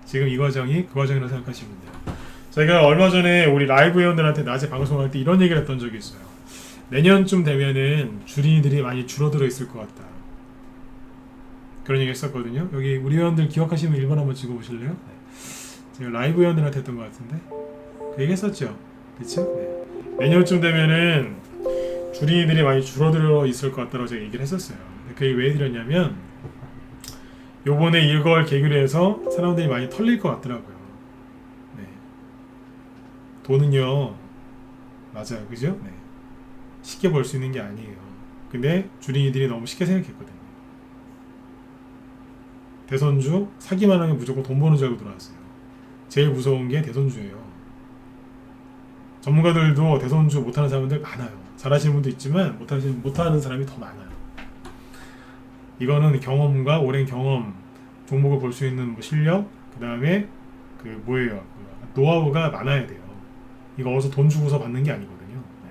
Speaker 1: 지금 이 과정이 그 과정이라고 생각하시면 돼요. 저희가 얼마 전에 우리 라이브 회원들한테 낮에 방송할 때 이런 얘기를 했던 적이 있어요. 내년쯤 되면은 주린이들이 많이 줄어들어 있을 것 같다. 그런 얘기 했었거든요. 여기 우리 회원들 기억하시면 1번 한번 찍어보실래요? 네. 제가 라이브 회원들한테 했던 것 같은데 그 얘기 했었죠. 그쵸? 네. 내년쯤 되면은 주린이들이 많이 줄어들어 있을 것 같다고 제가 얘기를 했었어요. 그 얘기 왜 드렸냐면 요번에 이걸 계기로 해서 사람들이 많이 털릴 것 같더라고요. 네. 돈은요 맞아요, 그죠? 네. 쉽게 벌 수 있는 게 아니에요. 근데 주린이들이 너무 쉽게 생각했거든요. 대선주 사기만 하면 무조건 돈 버는 줄 알고 들어왔어요. 제일 무서운 게 대선주예요. 전문가들도 대선주 못하는 사람들 많아요. 잘하시는 분도 있지만 못하는 사람이 더 많아요. 이거는 경험과 오랜 경험, 종목을 볼 수 있는 뭐 실력, 그 다음에 그 뭐예요? 그 노하우가 많아야 돼요. 이거 어디서 돈 주고서 받는 게 아니거든요. 네.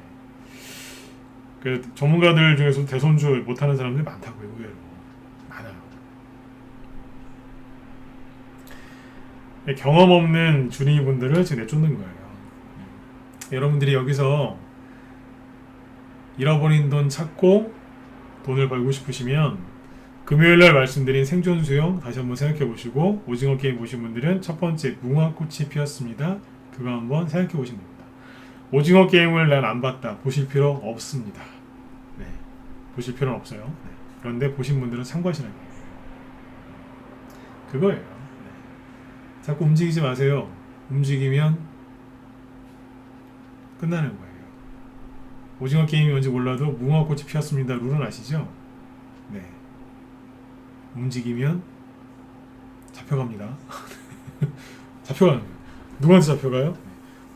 Speaker 1: 그 전문가들 중에서 대손주 못하는 사람들이 많다고요. 의외로 많아요. 네, 경험 없는 주린이 분들을 지금 내쫓는 거예요. 여러분들이 여기서 잃어버린 돈 찾고 돈을 벌고 싶으시면 금요일날 말씀드린 생존 수영 다시 한번 생각해 보시고, 오징어 게임 보신 분들은 첫 번째 무궁화꽃이 피었습니다. 그거 한번 생각해 보시면 됩니다. 오징어 게임을 난 안 봤다 보실 필요 없습니다. 네, 보실 필요는 없어요. 네. 그런데 보신 분들은 참고하시라는 거예요. 그거예요. 네. 자꾸 움직이지 마세요. 움직이면 끝나는 거예요. 오징어 게임이 뭔지 몰라도 무궁화꽃이 피었습니다. 룰은 아시죠? 네. 움직이면 잡혀갑니다. 잡혀가는 거예요. 누구한테 잡혀가요?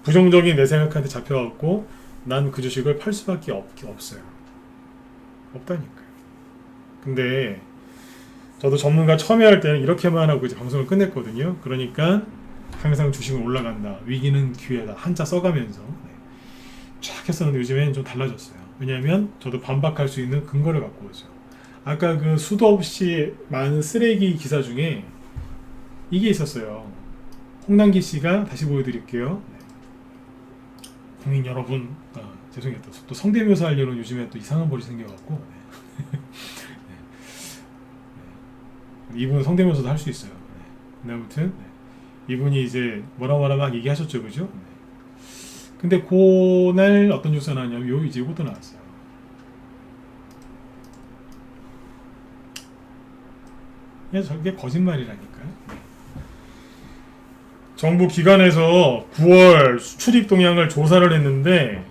Speaker 1: 부정적인 내 생각한테 잡혀갖고 난 그 주식을 팔 수밖에 없어요. 없다니까요. 근데 저도 전문가 처음에 할 때는 이렇게만 하고 이제 방송을 끝냈거든요. 그러니까 항상 주식은 올라간다, 위기는 기회다, 한자 써가면서 쫙 했었는데 요즘엔 좀 달라졌어요. 왜냐하면 저도 반박할 수 있는 근거를 갖고 오죠. 아까 그 수도 없이 많은 쓰레기 기사 중에 이게 있었어요. 홍남기 씨가 다시 보여드릴게요. 네. 국민 여러분, 죄송해요. 또 성대묘사 하려는 요즘에 또 이상한 버릇이 생겨갖고 네. 네. 이분 성대묘사도 할 수 있어요. 네. 근데 아무튼 네. 이분이 이제 뭐라 막 얘기하셨죠, 그죠? 네. 근데 그날 어떤 뉴스가 나왔냐면 요 이제 이것도 나왔어요. 그냥 저게 거짓말이라니까요. 정부 기관에서 9월 수출입 동향을 조사를 했는데,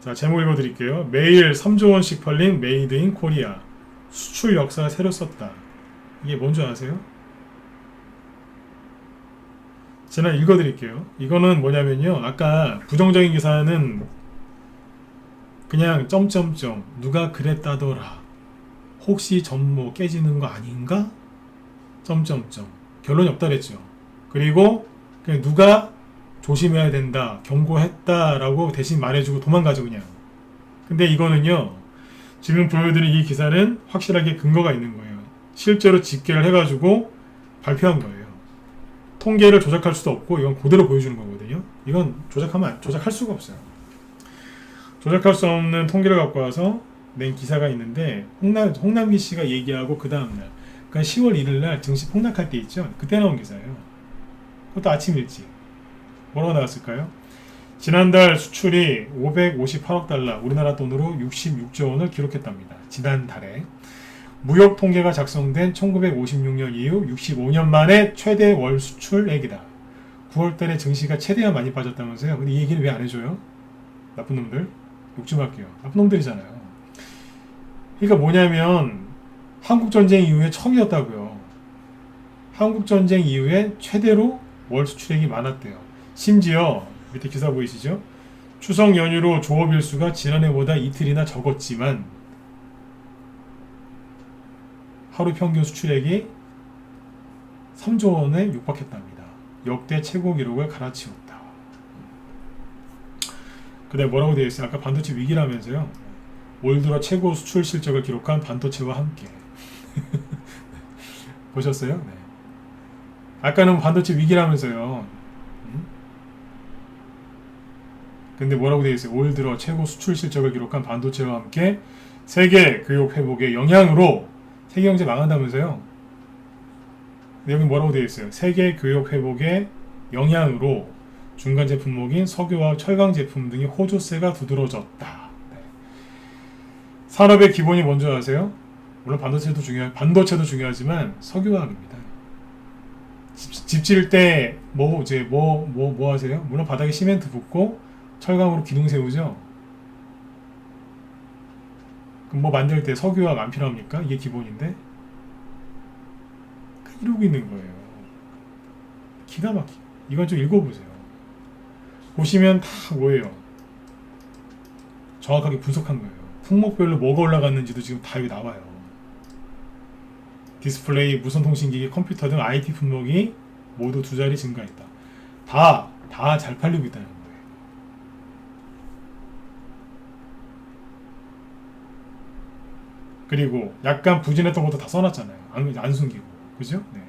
Speaker 1: 자, 제목 읽어드릴게요. 매일 3조 원씩 팔린 메이드 인 코리아, 수출 역사 새로 썼다. 이게 뭔지 아세요? 제가 읽어드릴게요. 이거는 뭐냐면요, 아까 부정적인 기사는 그냥 점점점 누가 그랬다더라, 혹시 전모 깨지는 거 아닌가? 점점점 결론이 없다 그랬죠. 그리고 그냥 누가 조심해야 된다, 경고했다라고 대신 말해주고 도망가죠 그냥. 근데 이거는요, 지금 보여드린 이 기사는 확실하게 근거가 있는 거예요. 실제로 집계를 해가지고 발표한 거예요. 통계를 조작할 수도 없고 이건 그대로 보여주는 거거든요. 이건 조작할 수가 없어요. 조작할 수 없는 통계를 갖고 와서 낸 기사가 있는데, 홍남기 씨가 얘기하고 그 다음날, 그러니까 10월 1일날 증시 폭락할 때 있죠. 그때 나온 기사예요. 그것도 아침 일찍. 뭐라고 나왔을까요? 지난달 수출이 558억 달러, 우리나라 돈으로 66조 원을 기록했답니다. 지난달에. 무역 통계가 작성된 1956년 이후 65년 만에 최대 월 수출액이다. 9월달에 증시가 최대한 많이 빠졌다면서요. 근데 이 얘기를 왜 안 해줘요? 나쁜 놈들. 욕 좀 할게요. 나쁜 놈들이잖아요. 그러니까 뭐냐면 한국전쟁 이후에 처음이었다고요. 한국전쟁 이후에 최대로 월 수출액이 많았대요. 심지어 밑에 기사 보이시죠? 추석 연휴로 조업 일수가 지난해보다 이틀이나 적었지만 하루 평균 수출액이 3조 원에 육박했답니다. 역대 최고 기록을 갈아치웠다. 근데 뭐라고 되어 있어요? 아까 반도체 위기라면서요. 올 들어 최고 수출 실적을 기록한 반도체와 함께. 보셨어요? 네. 아까는 반도체 위기라면서요. 근데 뭐라고 되어 있어요? 올 들어 최고 수출 실적을 기록한 반도체와 함께 세계 교육 회복의 영향으로 세계 경제 망한다면서요. 여기 뭐라고 되어 있어요? 세계 교육 회복의 영향으로 중간 제품목인 석유와 철강 제품 등의 호조세가 두드러졌다. 네. 산업의 기본이 뭔지 아세요? 물론 반도체도 중요하지만 석유화학입니다. 집 지을 때 뭐 하세요? 물론 바닥에 시멘트 붓고 철강으로 기둥 세우죠. 그럼 뭐 만들 때 석유화학 안 필요합니까? 이게 기본인데 이러고 있는 거예요. 기가 막히게. 이건 좀 읽어보세요. 보시면 다 뭐예요? 정확하게 분석한 거예요. 품목별로 뭐가 올라갔는지도 지금 다 여기 나와요. 디스플레이, 무선통신기기, 컴퓨터 등 IT 품목이 모두 2자리 증가했다. 다 잘 팔리고 있다는 거예요. 그리고 약간 부진했던 것도 다 써놨잖아요. 안 숨기고. 그죠? 네.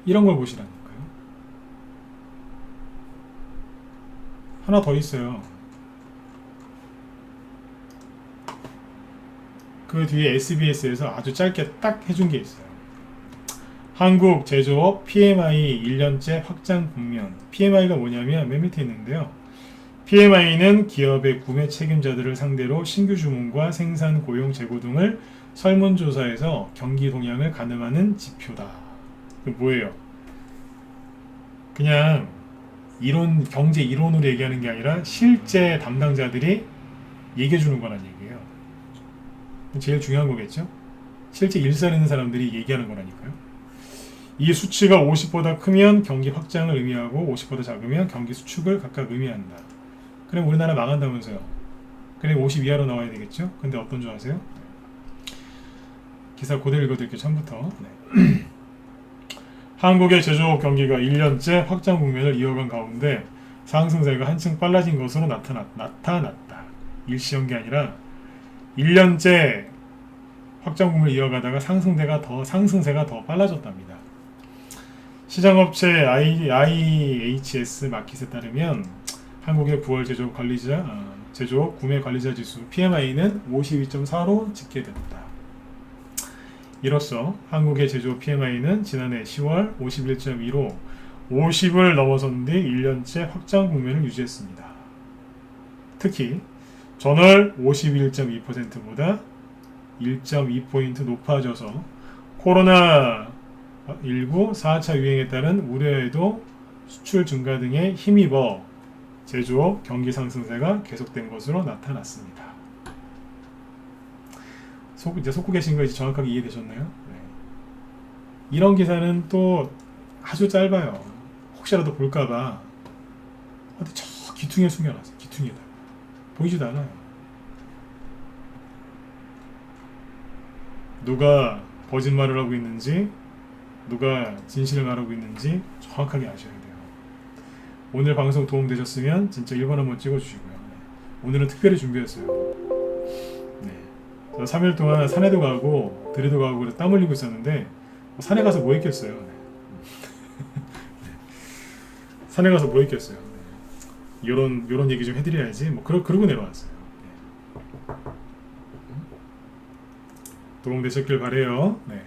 Speaker 1: 이런 걸 보시라니까요. 하나 더 있어요. 그 뒤에 SBS에서 아주 짧게 딱 해준 게 있어요. 한국 제조업 PMI 1년째 확장 국면. PMI가 뭐냐면 맨 밑에 있는데요. PMI는 기업의 구매 책임자들을 상대로 신규 주문과 생산, 고용, 재고 등을 설문조사해서 경기 동향을 가늠하는 지표다. 그 뭐예요? 그냥 경제 이론으로 얘기하는 게 아니라 실제 담당자들이 얘기해 주는 거란 얘기예요. 제일 중요한 거겠죠? 실제 일선 있는 사람들이 얘기하는 거라니까요. 이 수치가 50보다 크면 경기 확장을 의미하고 50보다 작으면 경기 수축을 각각 의미한다. 그럼 우리나라 망한다면서요. 그럼 50 이하로 나와야 되겠죠? 근데 어떤 줄 아세요? 기사 그대로 읽어드릴게요. 처음부터. 네. 한국의 제조업 경기가 1년째 확장 국면을 이어간 가운데 상승세가 한층 빨라진 것으로 나타났다. 일시한 게 아니라 1년째 확장 국면을 이어가다가 상승세가 더 빨라졌답니다. 시장업체 IHS 마켓에 따르면 한국의 9월 제조업 구매 관리자 지수 PMI는 52.4로 집계됐다. 이로써 한국의 제조업 PMI는 지난해 10월 51.2로 50을 넘어선 뒤 1년째 확장 국면을 유지했습니다. 특히 전월 51.2%보다 1.2포인트 높아져서 코로나19 4차 유행에 따른 우려에도 수출 증가 등에 힘입어 제조업 경기 상승세가 계속된 것으로 나타났습니다. 이제 속고 계신 거 이제 정확하게 이해되셨나요? 네. 이런 기사는 또 아주 짧아요. 혹시라도 볼까봐 어디 저 귀퉁이에 숨겨놨어요. 귀퉁이에다 보이지도 않아요. 누가 거짓말을 하고 있는지 누가 진실을 말하고 있는지 정확하게 아셔야 돼요. 오늘 방송 도움되셨으면 진짜 1번 한번 찍어주시고요. 네. 오늘은 특별히 준비했어요. 네. 3일 동안 산에도 가고 들에도 가고 그래서 땀 흘리고 있었는데 산에 가서 뭐 했겠어요. 네. 산에 가서 뭐 했겠어요. 네. 요런 얘기 좀 해드려야지 뭐 그러고 내려왔어요. 네. 도움되셨길 바래요. 네.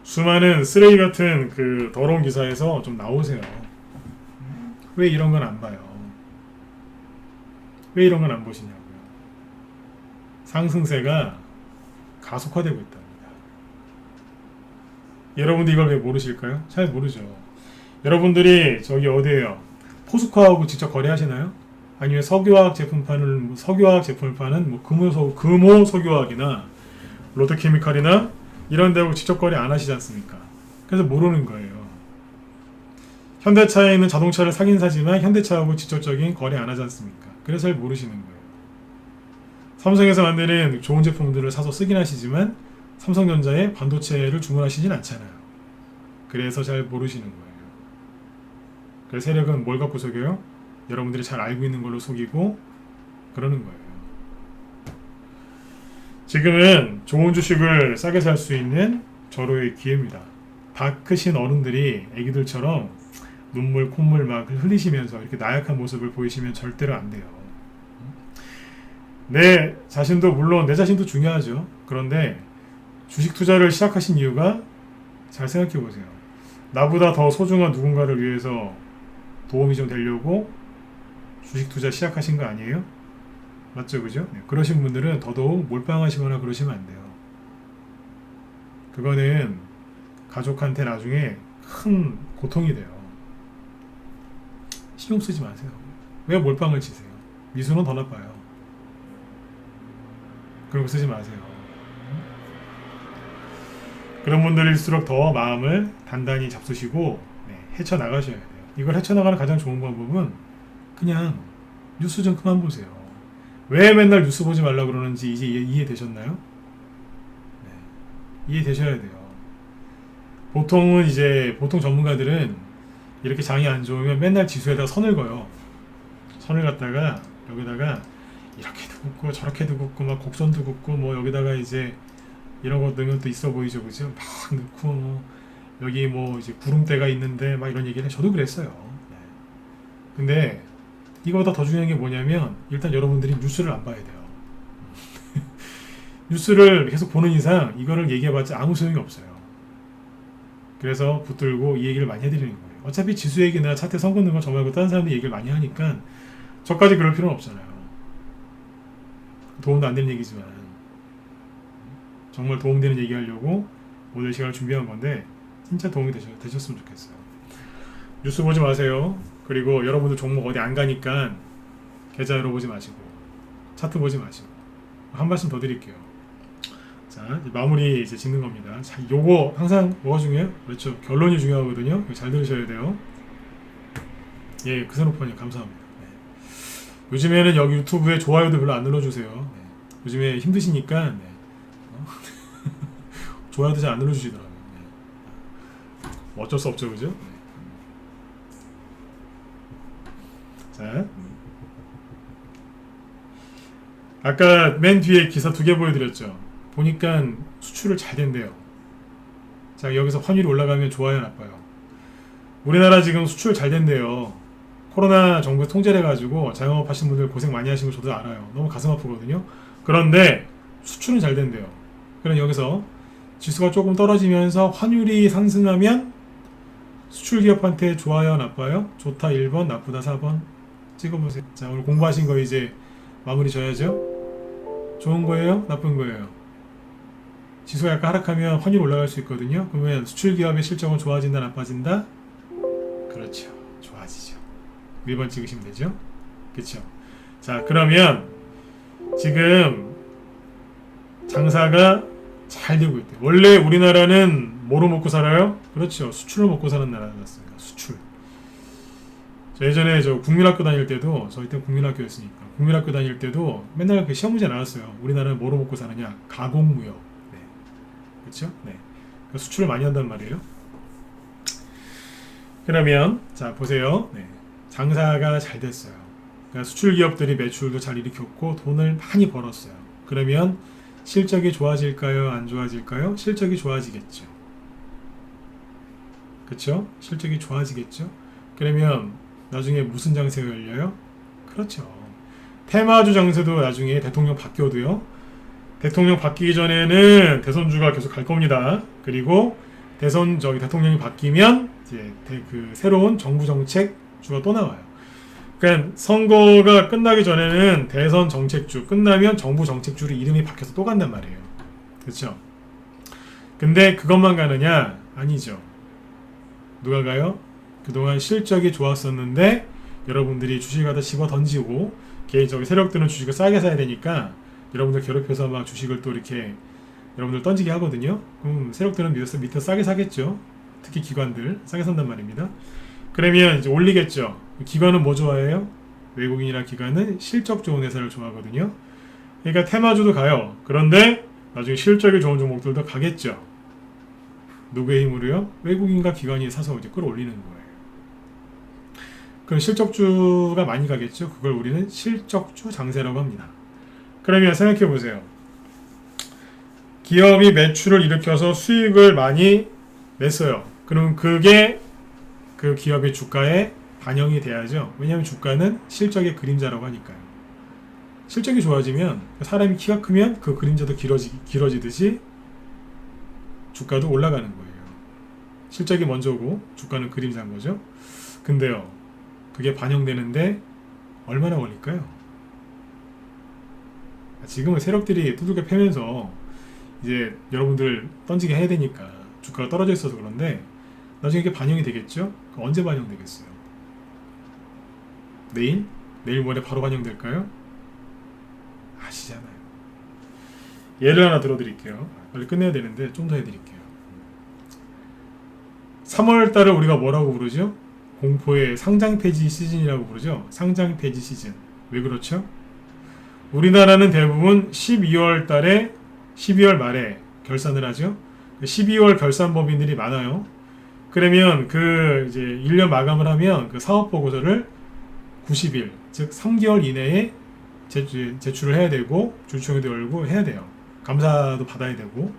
Speaker 1: 수많은 쓰레기 같은 그 더러운 기사에서 좀 나오세요. 왜 이런 건 안 봐요? 왜 이런 건 안 보시냐고요? 상승세가 가속화되고 있답니다. 여러분들 이걸 왜 모르실까요? 잘 모르죠. 여러분들이 저기 어디에요? 포스코하고 직접 거래하시나요? 아니면 석유화학 제품을 파는 뭐 금호 석유화학이나 롯데케미칼이나 이런 데하고 직접 거래 안 하시지 않습니까? 그래서 모르는 거예요. 현대차에는 자동차를 사긴 사지만 현대차하고 직접적인 거래 안 하지 않습니까? 그래서 잘 모르시는 거예요. 삼성에서 만드는 좋은 제품들을 사서 쓰긴 하시지만 삼성전자의 반도체를 주문하시진 않잖아요. 그래서 잘 모르시는 거예요. 그래서 세력은 뭘 갖고 속여요? 여러분들이 잘 알고 있는 걸로 속이고 그러는 거예요. 지금은 좋은 주식을 싸게 살 수 있는 절호의 기회입니다. 다 크신 어른들이 애기들처럼 눈물, 콧물 막 흘리시면서 이렇게 나약한 모습을 보이시면 절대로 안 돼요. 내 자신도 물론 내 자신도 중요하죠. 그런데 주식 투자를 시작하신 이유가 잘 생각해 보세요. 나보다 더 소중한 누군가를 위해서 도움이 좀 되려고 주식 투자 시작하신 거 아니에요? 맞죠, 그죠? 네, 그러신 분들은 더더욱 몰빵하시거나 그러시면 안 돼요. 그거는 가족한테 나중에 큰 고통이 돼요. 신경 쓰지 마세요. 왜 몰빵을 치세요? 미수는 더 나빠요. 그런 거 쓰지 마세요. 그런 분들일수록 더 마음을 단단히 잡수시고 헤쳐나가셔야 돼요. 이걸 헤쳐나가는 가장 좋은 방법은 그냥 뉴스 좀 그만 보세요. 왜 맨날 뉴스 보지 말라고 그러는지 이제 이해되셨나요? 네. 이해되셔야 돼요. 보통은 이제 보통 전문가들은 이렇게 장이 안 좋으면 맨날 지수에다가 선을 그어요. 선을 갖다가 여기다가 이렇게도 긋고 저렇게도 긋고 막 곡선도 긋고 뭐 여기다가 이제 이런 거 넣으면 또 있어 보이죠, 그죠? 막 넣고 뭐 여기 뭐 이제 구름대가 있는데 막 이런 얘기를 해. 저도 그랬어요. 네. 근데 이거보다 더 중요한 게 뭐냐면 일단 여러분들이 뉴스를 안 봐야 돼요. 뉴스를 계속 보는 이상 이거를 얘기해봤자 아무 소용이 없어요. 그래서 붙들고 이 얘기를 많이 해드리는 거예요. 어차피 지수 얘기나 차트 선 긋는 건 저 말고 다른 사람들이 얘기를 많이 하니까 저까지 그럴 필요는 없잖아요. 도움도 안 되는 얘기지만 정말 도움되는 얘기 하려고 오늘 시간을 준비한 건데 진짜 도움이 되셨으면 좋겠어요. 뉴스 보지 마세요. 그리고 여러분들 종목 어디 안 가니까 계좌 열어보지 마시고 차트 보지 마시고 한 말씀 더 드릴게요. 자, 이제 마무리 이제 짓는 겁니다. 자, 요거 항상 뭐가 중요해요? 그렇죠. 결론이 중요하거든요. 잘 들으셔야 돼요. 예, 크세노폰님 감사합니다. 네. 요즘에는 여기 유튜브에 좋아요도 별로 안 눌러주세요. 네. 요즘에 힘드시니까 네. 좋아요도 잘 안 눌러주시더라고요. 네. 뭐 어쩔 수 없죠, 그죠? 네. 자, 아까 맨 뒤에 기사 2개 보여드렸죠. 보니까 수출을 잘 된대요. 자, 여기서 환율이 올라가면 좋아요, 나빠요? 우리나라 지금 수출 잘 된대요. 코로나 정부에서 통제를 해가지고 자영업 하신 분들 고생 많이 하신 거 저도 알아요. 너무 가슴 아프거든요. 그런데 수출은 잘 된대요. 그럼 여기서 지수가 조금 떨어지면서 환율이 상승하면 수출 기업한테 좋아요, 나빠요? 좋다 1번, 나쁘다 4번 찍어보세요. 자, 오늘 공부하신 거 이제 마무리 져야죠. 좋은 거예요? 나쁜 거예요? 지수가 약간 하락하면 환율 올라갈 수 있거든요. 그러면 수출 기업의 실적은 좋아진다, 나빠진다? 그렇죠. 좋아지죠. 1번 찍으시면 되죠. 그렇죠. 자, 그러면 지금 장사가 잘 되고 있대요. 원래 우리나라는 뭐로 먹고 살아요? 그렇죠. 수출로 먹고 사는 나라였습니다. 수출. 저 예전에 저 국민학교 다닐 때도 저희 때 국민학교였으니까 국민학교 다닐 때도 맨날 그 시험 문제 나왔어요. 우리나라는 뭐로 먹고 사느냐? 가공무역. 네. 그렇죠? 네. 그러니까 수출을 많이 한단 말이에요. 그러면 자 보세요. 네. 장사가 잘 됐어요. 그러니까 수출 기업들이 매출도 잘 일으켰고 돈을 많이 벌었어요. 그러면 실적이 좋아질까요? 안 좋아질까요? 실적이 좋아지겠죠. 그렇죠? 실적이 좋아지겠죠. 그러면 나중에 무슨 장세가 열려요? 그렇죠. 테마주 장세도 나중에 대통령 바뀌어도요. 대통령 바뀌기 전에는 대선주가 계속 갈 겁니다. 그리고 대통령이 바뀌면 이제 그 새로운 정부 정책주가 또 나와요. 그러니까 선거가 끝나기 전에는 대선 정책주, 끝나면 정부 정책주로 이름이 바뀌어서 또 간단 말이에요. 그렇죠? 근데 그것만 가느냐? 아니죠. 누가 가요? 그동안 실적이 좋았었는데 여러분들이 주식을 갖다 집어 던지고 개인적인 세력들은 주식을 싸게 사야 되니까 여러분들 괴롭혀서 막 주식을 또 이렇게 여러분들 던지게 하거든요. 그럼 세력들은 밑에 싸게 사겠죠. 특히 기관들 싸게 산단 말입니다. 그러면 이제 올리겠죠. 기관은 뭐 좋아해요? 외국인이나 기관은 실적 좋은 회사를 좋아하거든요. 그러니까 테마주도 가요. 그런데 나중에 실적이 좋은 종목들도 가겠죠. 누구의 힘으로요? 외국인과 기관이 사서 이제 끌어올리는 거예요. 그럼 실적주가 많이 가겠죠. 그걸 우리는 실적주 장세라고 합니다. 그러면 생각해 보세요. 기업이 매출을 일으켜서 수익을 많이 냈어요. 그럼 그게 그 기업의 주가에 반영이 돼야죠. 왜냐하면 주가는 실적의 그림자라고 하니까요. 실적이 좋아지면 사람이 키가 크면 그 그림자도 길어지듯이 주가도 올라가는 거예요. 실적이 먼저고 주가는 그림자인 거죠. 근데요, 그게 반영되는데 얼마나 걸릴까요? 지금은 세력들이 두들겨 패면서 이제 여러분들 던지게 해야 되니까 주가가 떨어져 있어서 그런데 나중에 이게 반영이 되겠죠? 언제 반영되겠어요? 내일? 내일 모레 바로 반영될까요? 아시잖아요. 예를 하나 들어드릴게요. 빨리 끝내야 되는데 좀 더 해드릴게요. 3월달을 우리가 뭐라고 부르죠? 공포의 상장 폐지 시즌이라고 부르죠. 상장 폐지 시즌. 왜 그렇죠? 우리나라는 대부분 12월 말에 결산을 하죠. 12월 결산법인들이 많아요. 그러면 그 이제 1년 마감을 하면 그 사업 보고서를 90일, 즉 3개월 이내에 제출을 해야 되고 주주총회도 열고 해야 돼요. 감사도 받아야 되고.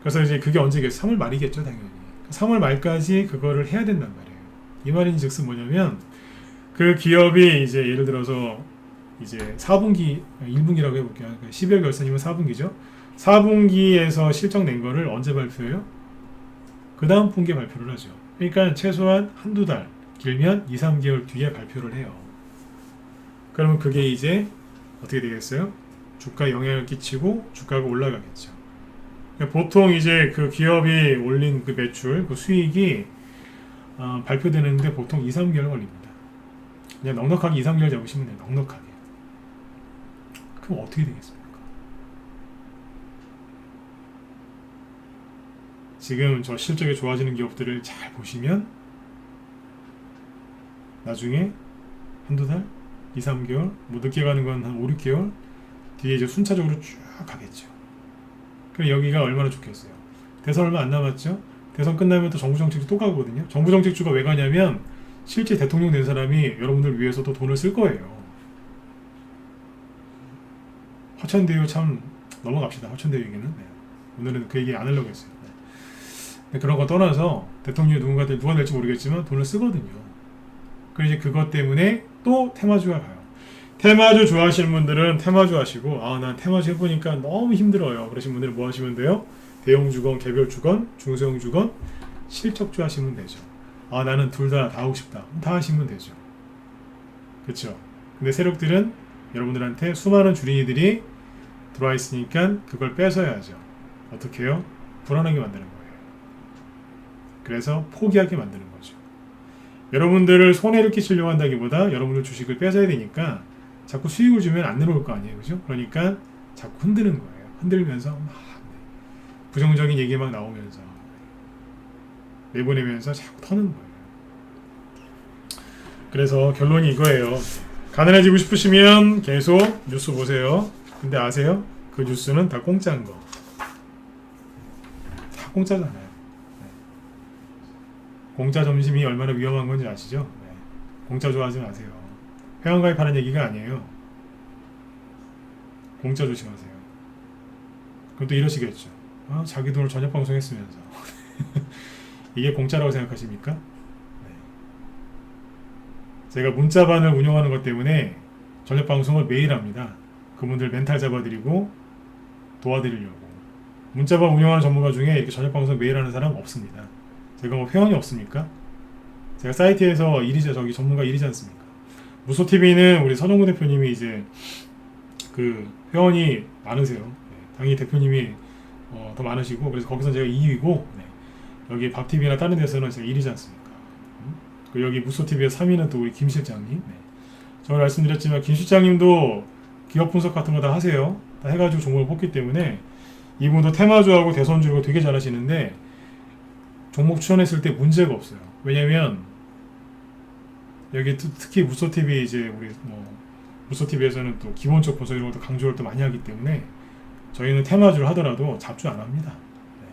Speaker 1: 그래서 이제 그게 언제겠어요? 3월 말이겠죠, 당연히. 3월 말까지 그거를 해야 된단 말이에요. 이 말인즉슨 뭐냐면 그 기업이 이제 예를 들어서 이제 4분기, 1분기라고 해볼게요. 12월 결산이면 4분기죠. 4분기에서 실적 낸 거를 언제 발표해요? 그 다음 분기에 발표를 하죠. 그러니까 최소한 한두 달, 길면 2, 3개월 뒤에 발표를 해요. 그러면 그게 이제 어떻게 되겠어요? 주가에 영향을 끼치고 주가가 올라가겠죠. 그러니까 보통 이제 그 기업이 올린 그 매출, 그 수익이 발표되는데 보통 2, 3개월 걸립니다. 그냥 넉넉하게 2, 3개월 잡으시면 돼요. 넉넉하게. 그럼 어떻게 되겠습니까? 지금 저 실적이 좋아지는 기업들을 잘 보시면 나중에 한두 달, 2, 3개월, 뭐 늦게 가는 건 한 5, 6개월 뒤에 이제 순차적으로 쭉 가겠죠. 그럼 여기가 얼마나 좋겠어요. 대선 얼마 안 남았죠? 대선 끝나면 또 정부 정책주 또 가거든요. 정부 정책주가 왜 가냐면 실제 대통령 된 사람이 여러분들 위해서도 돈을 쓸 거예요. 화천대유 참 넘어갑시다. 화천대유 얘기는. 네. 오늘은 그 얘기 안 하려고 했어요. 네. 그런 거 떠나서 대통령이 누가 될지 모르겠지만 돈을 쓰거든요. 그래서 이제 그것 때문에 또 테마주가 가요. 테마주 좋아하시는 분들은 테마주 하시고, 난 테마주 해보니까 너무 힘들어요. 그러신 분들은 뭐 하시면 돼요? 대형 주건, 개별 주건, 중소형 주건, 실적주 하시면 되죠. 나는 둘 다 하고 싶다. 다 하시면 되죠. 그쵸? 근데 세력들은 여러분들한테 수많은 주린이들이 들어와 있으니까 그걸 뺏어야죠. 어떻게 해요? 불안하게 만드는 거예요. 그래서 포기하게 만드는 거죠. 여러분들을 손해를 끼치려고 한다기보다 여러분들 주식을 뺏어야 되니까 자꾸 수익을 주면 안 내려올 거 아니에요. 그죠? 그러니까 자꾸 흔드는 거예요. 흔들면서 막 부정적인 얘기 막 나오면서 내보내면서 자꾸 터는 거예요. 그래서 결론이 이거예요. 가난해지고 싶으시면 계속 뉴스 보세요. 근데 아세요? 그 뉴스는 다 공짜인 거. 다 공짜잖아요. 네. 공짜 점심이 얼마나 위험한 건지 아시죠? 네. 공짜 좋아하지 마세요. 회원가입하는 얘기가 아니에요. 공짜 조심하세요. 그럼 또 이러시겠죠. 자기 돈을 저녁 방송했으면서 이게 공짜라고 생각하십니까? 네. 제가 문자반을 운영하는 것 때문에 저녁 방송을 매일 합니다. 그분들 멘탈 잡아드리고 도와드리려고. 문자반 운영하는 전문가 중에 이렇게 저녁 방송 매일 하는 사람 없습니다. 제가 뭐 회원이 없습니까? 제가 사이트에서 일이죠. 저기 전문가 일이지 않습니까? 무소TV는 우리 서정구 대표님이 이제 그 회원이 많으세요. 네. 당연히 대표님이 더 많으시고, 그래서 거기서 제가 2위고, 네. 여기 밥TV나 다른 데서는 제가 1위지 않습니까? 그리고 여기 무소TV의 3위는 또 우리 김 실장님. 네. 저는 말씀드렸지만 김 실장님도 기업 분석 같은 거 다 하세요. 다 해가지고 종목을 뽑기 때문에 이분도 테마주하고 대선주고 되게 잘하시는데 종목 추천했을 때 문제가 없어요. 왜냐면 여기 특히 무소TV 이제 우리 무소TV에서는 또 기본적 분석 이런 것도 강조를 또 많이 하기 때문에 저희는 테마주를 하더라도 잡주 안 합니다. 네.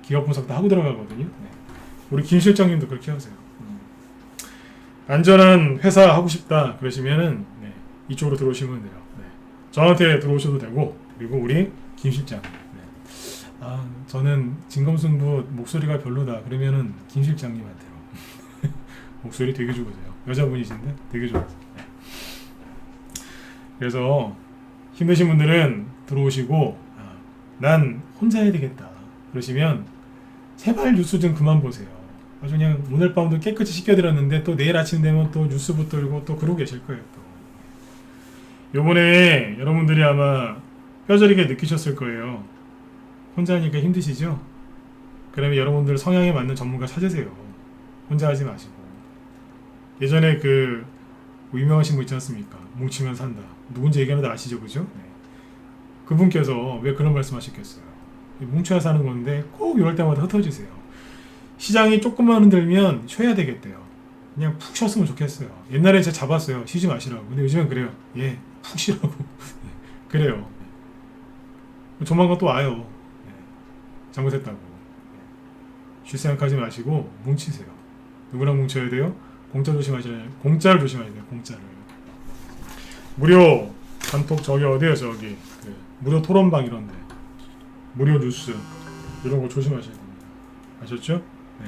Speaker 1: 기업 분석 다 하고 들어가거든요. 네. 우리 김 실장님도 그렇게 하세요. 안전한 회사 하고 싶다 그러시면은 네, 이쪽으로 들어오시면 돼요. 네. 저한테 들어오셔도 되고, 그리고 우리 김 실장. 네. 저는 진검승부 목소리가 별로다 그러면은 김 실장님한테로. 목소리 되게 좋으세요. 여자분이신데 되게 좋으세요. 네. 그래서 힘드신 분들은 들어오시고, 난 혼자 해야 되겠다 그러시면 제발 뉴스 좀 그만 보세요. 아주 그냥 오늘 밤도 깨끗이 씻겨드렸는데 또 내일 아침 되면 또 뉴스 붙들고 또 그러고 계실 거예요. 또 요번에 여러분들이 아마 뼈저리게 느끼셨을 거예요. 혼자 하니까 힘드시죠? 그러면 여러분들 성향에 맞는 전문가 찾으세요. 혼자 하지 마시고. 예전에 그 유명하신 분 있지 않습니까? 뭉치면 산다. 누군지 얘기하는데 아시죠? 그죠? 네. 그분께서 왜 그런 말씀 하셨겠어요? 뭉쳐야 사는 건데 꼭 이럴 때마다 흩어지세요. 시장이 조금만 흔들면 쉬어야 되겠대요. 그냥 푹 쉬었으면 좋겠어요. 옛날에 제가 잡았어요. 쉬지 마시라고. 근데 요즘은 그래요. 푹 쉬라고. 그래요. 조만간 또 와요. 잘못했다고. 쉴 생각하지 마시고 뭉치세요. 누구랑 뭉쳐야 돼요? 공짜 조심하셔야, 공짜를 조심하셔야 돼요. 공짜를. 무료 단톡 저기 어디에요? 저기 무료 토론방 이런데 무료 뉴스 이런 거 조심하셔야 됩니다. 아셨죠? 네.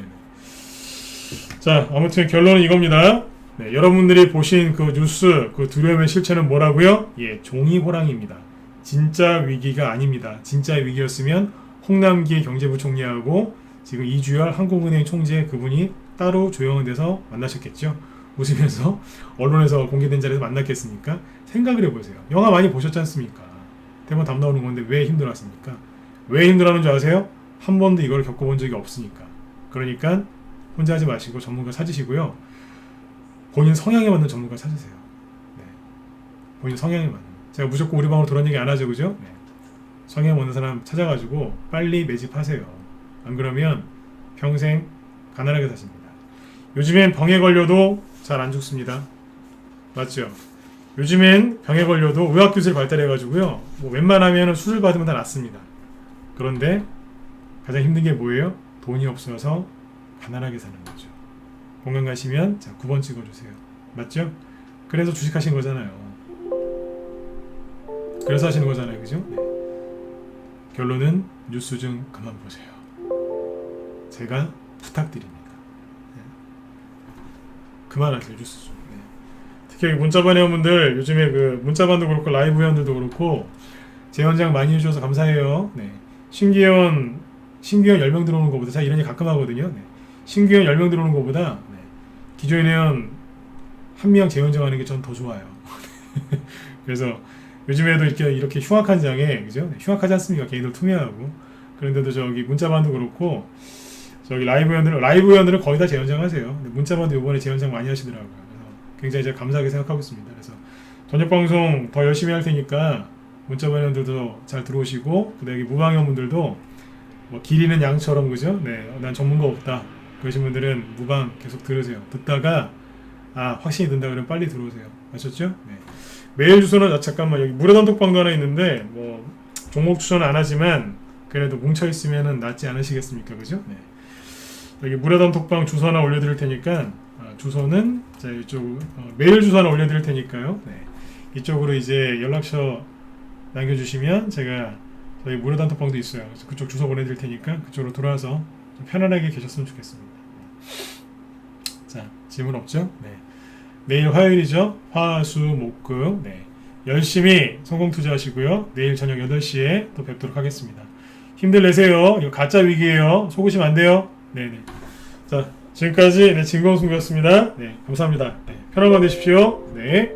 Speaker 1: 자, 아무튼 결론은 이겁니다. 네, 여러분들이 보신 그 뉴스, 그 두려움의 실체는 뭐라고요? 예, 종이 호랑이입니다. 진짜 위기가 아닙니다. 진짜 위기였으면 홍남기 경제부총리하고 지금 이주열 한국은행 총재 그분이 따로 조용한 데서 만나셨겠죠. 웃으면서 언론에서 공개된 자리에서 만났겠습니까? 생각을 해보세요. 영화 많이 보셨지 않습니까? 대본 답 나오는 건데 왜 힘들었습니까? 왜 힘들어하는 줄 아세요? 한 번도 이걸 겪어본 적이 없으니까. 그러니까 혼자 하지 마시고 전문가 찾으시고요. 본인 성향에 맞는 전문가 찾으세요. 네. 본인 성향에 맞는. 제가 무조건 우리 방으로 돌아온 얘기 안 하죠, 그죠? 네. 성향에 맞는 사람 찾아가지고 빨리 매집하세요. 안 그러면 평생 가난하게 사십니다. 요즘엔 병에 걸려도 잘 안 죽습니다. 맞죠? 요즘엔 병에 걸려도 의학기술이 발달해가지고요. 뭐 웬만하면 수술 받으면 다 낫습니다. 그런데 가장 힘든 게 뭐예요? 돈이 없어서 가난하게 사는 거죠. 공감 가시면 자 9번 찍어주세요. 맞죠? 그래서 주식하신 거잖아요. 그래서 하시는 거잖아요. 그죠? 네. 결론은 뉴스 좀 그만 보세요. 제가 부탁드립니다. 네. 그만하세요. 뉴스 좀. 네. 특히 문자반 회원분들 요즘에 그 문자반도 그렇고 라이브 회원들도 그렇고 재연장 많이 해주셔서 감사해요. 네. 신규회원 10명 들어오는 것보다 제가 이런 얘기 가끔 하거든요. 네. 신규회원 10명 들어오는 것보다 네. 기존 회원 1명 재연장하는 게 전 더 좋아요. 그래서 요즘에도 이렇게 흉악한 장에 그죠? 네. 흉악하지 않습니까? 개인들 투명하고 그런데도 저기 문자반도 그렇고 저기 라이브 회원들은 거의 다 재연장하세요. 문자반도 이번에 재연장 많이 하시더라고요. 그래서 굉장히 제가 감사하게 생각하고 있습니다. 그래서 저녁 방송 더 열심히 할 테니까 문자반 회원들도 잘 들어오시고 그다음에 무방회원분들도 뭐 길이는 양처럼 그죠? 네, 난 전문가 없다. 그러신 분들은 무방 계속 들으세요. 듣다가 확신이 든다 그러면 빨리 들어오세요. 아셨죠? 네. 메일 주소는 잠깐만 여기 무료단톡방도 하나 있는데 뭐 종목 추천은 안 하지만 그래도 뭉쳐 있으면은 낫지 않으시겠습니까? 그죠? 네. 여기 무료단톡방 주소 하나 올려드릴 테니까 주소는 자 이쪽 메일 주소 하나 올려드릴 테니까요. 네. 이쪽으로 이제 연락처 남겨주시면 제가 저희 무료단톡방도 있어요. 그래서 그쪽 주소 보내드릴 테니까 그쪽으로 돌아와서 좀 편안하게 계셨으면 좋겠습니다. 자 질문 없죠? 네. 내일 화요일이죠. 화수목금 네. 열심히 성공 투자하시고요. 내일 저녁 8시에 또 뵙도록 하겠습니다. 힘들 내세요. 이거 가짜 위기예요. 속으시면 안 돼요. 네네. 자 지금까지 진검승부였습니다. 네 감사합니다. 네, 편한 밤 되십시오. 네.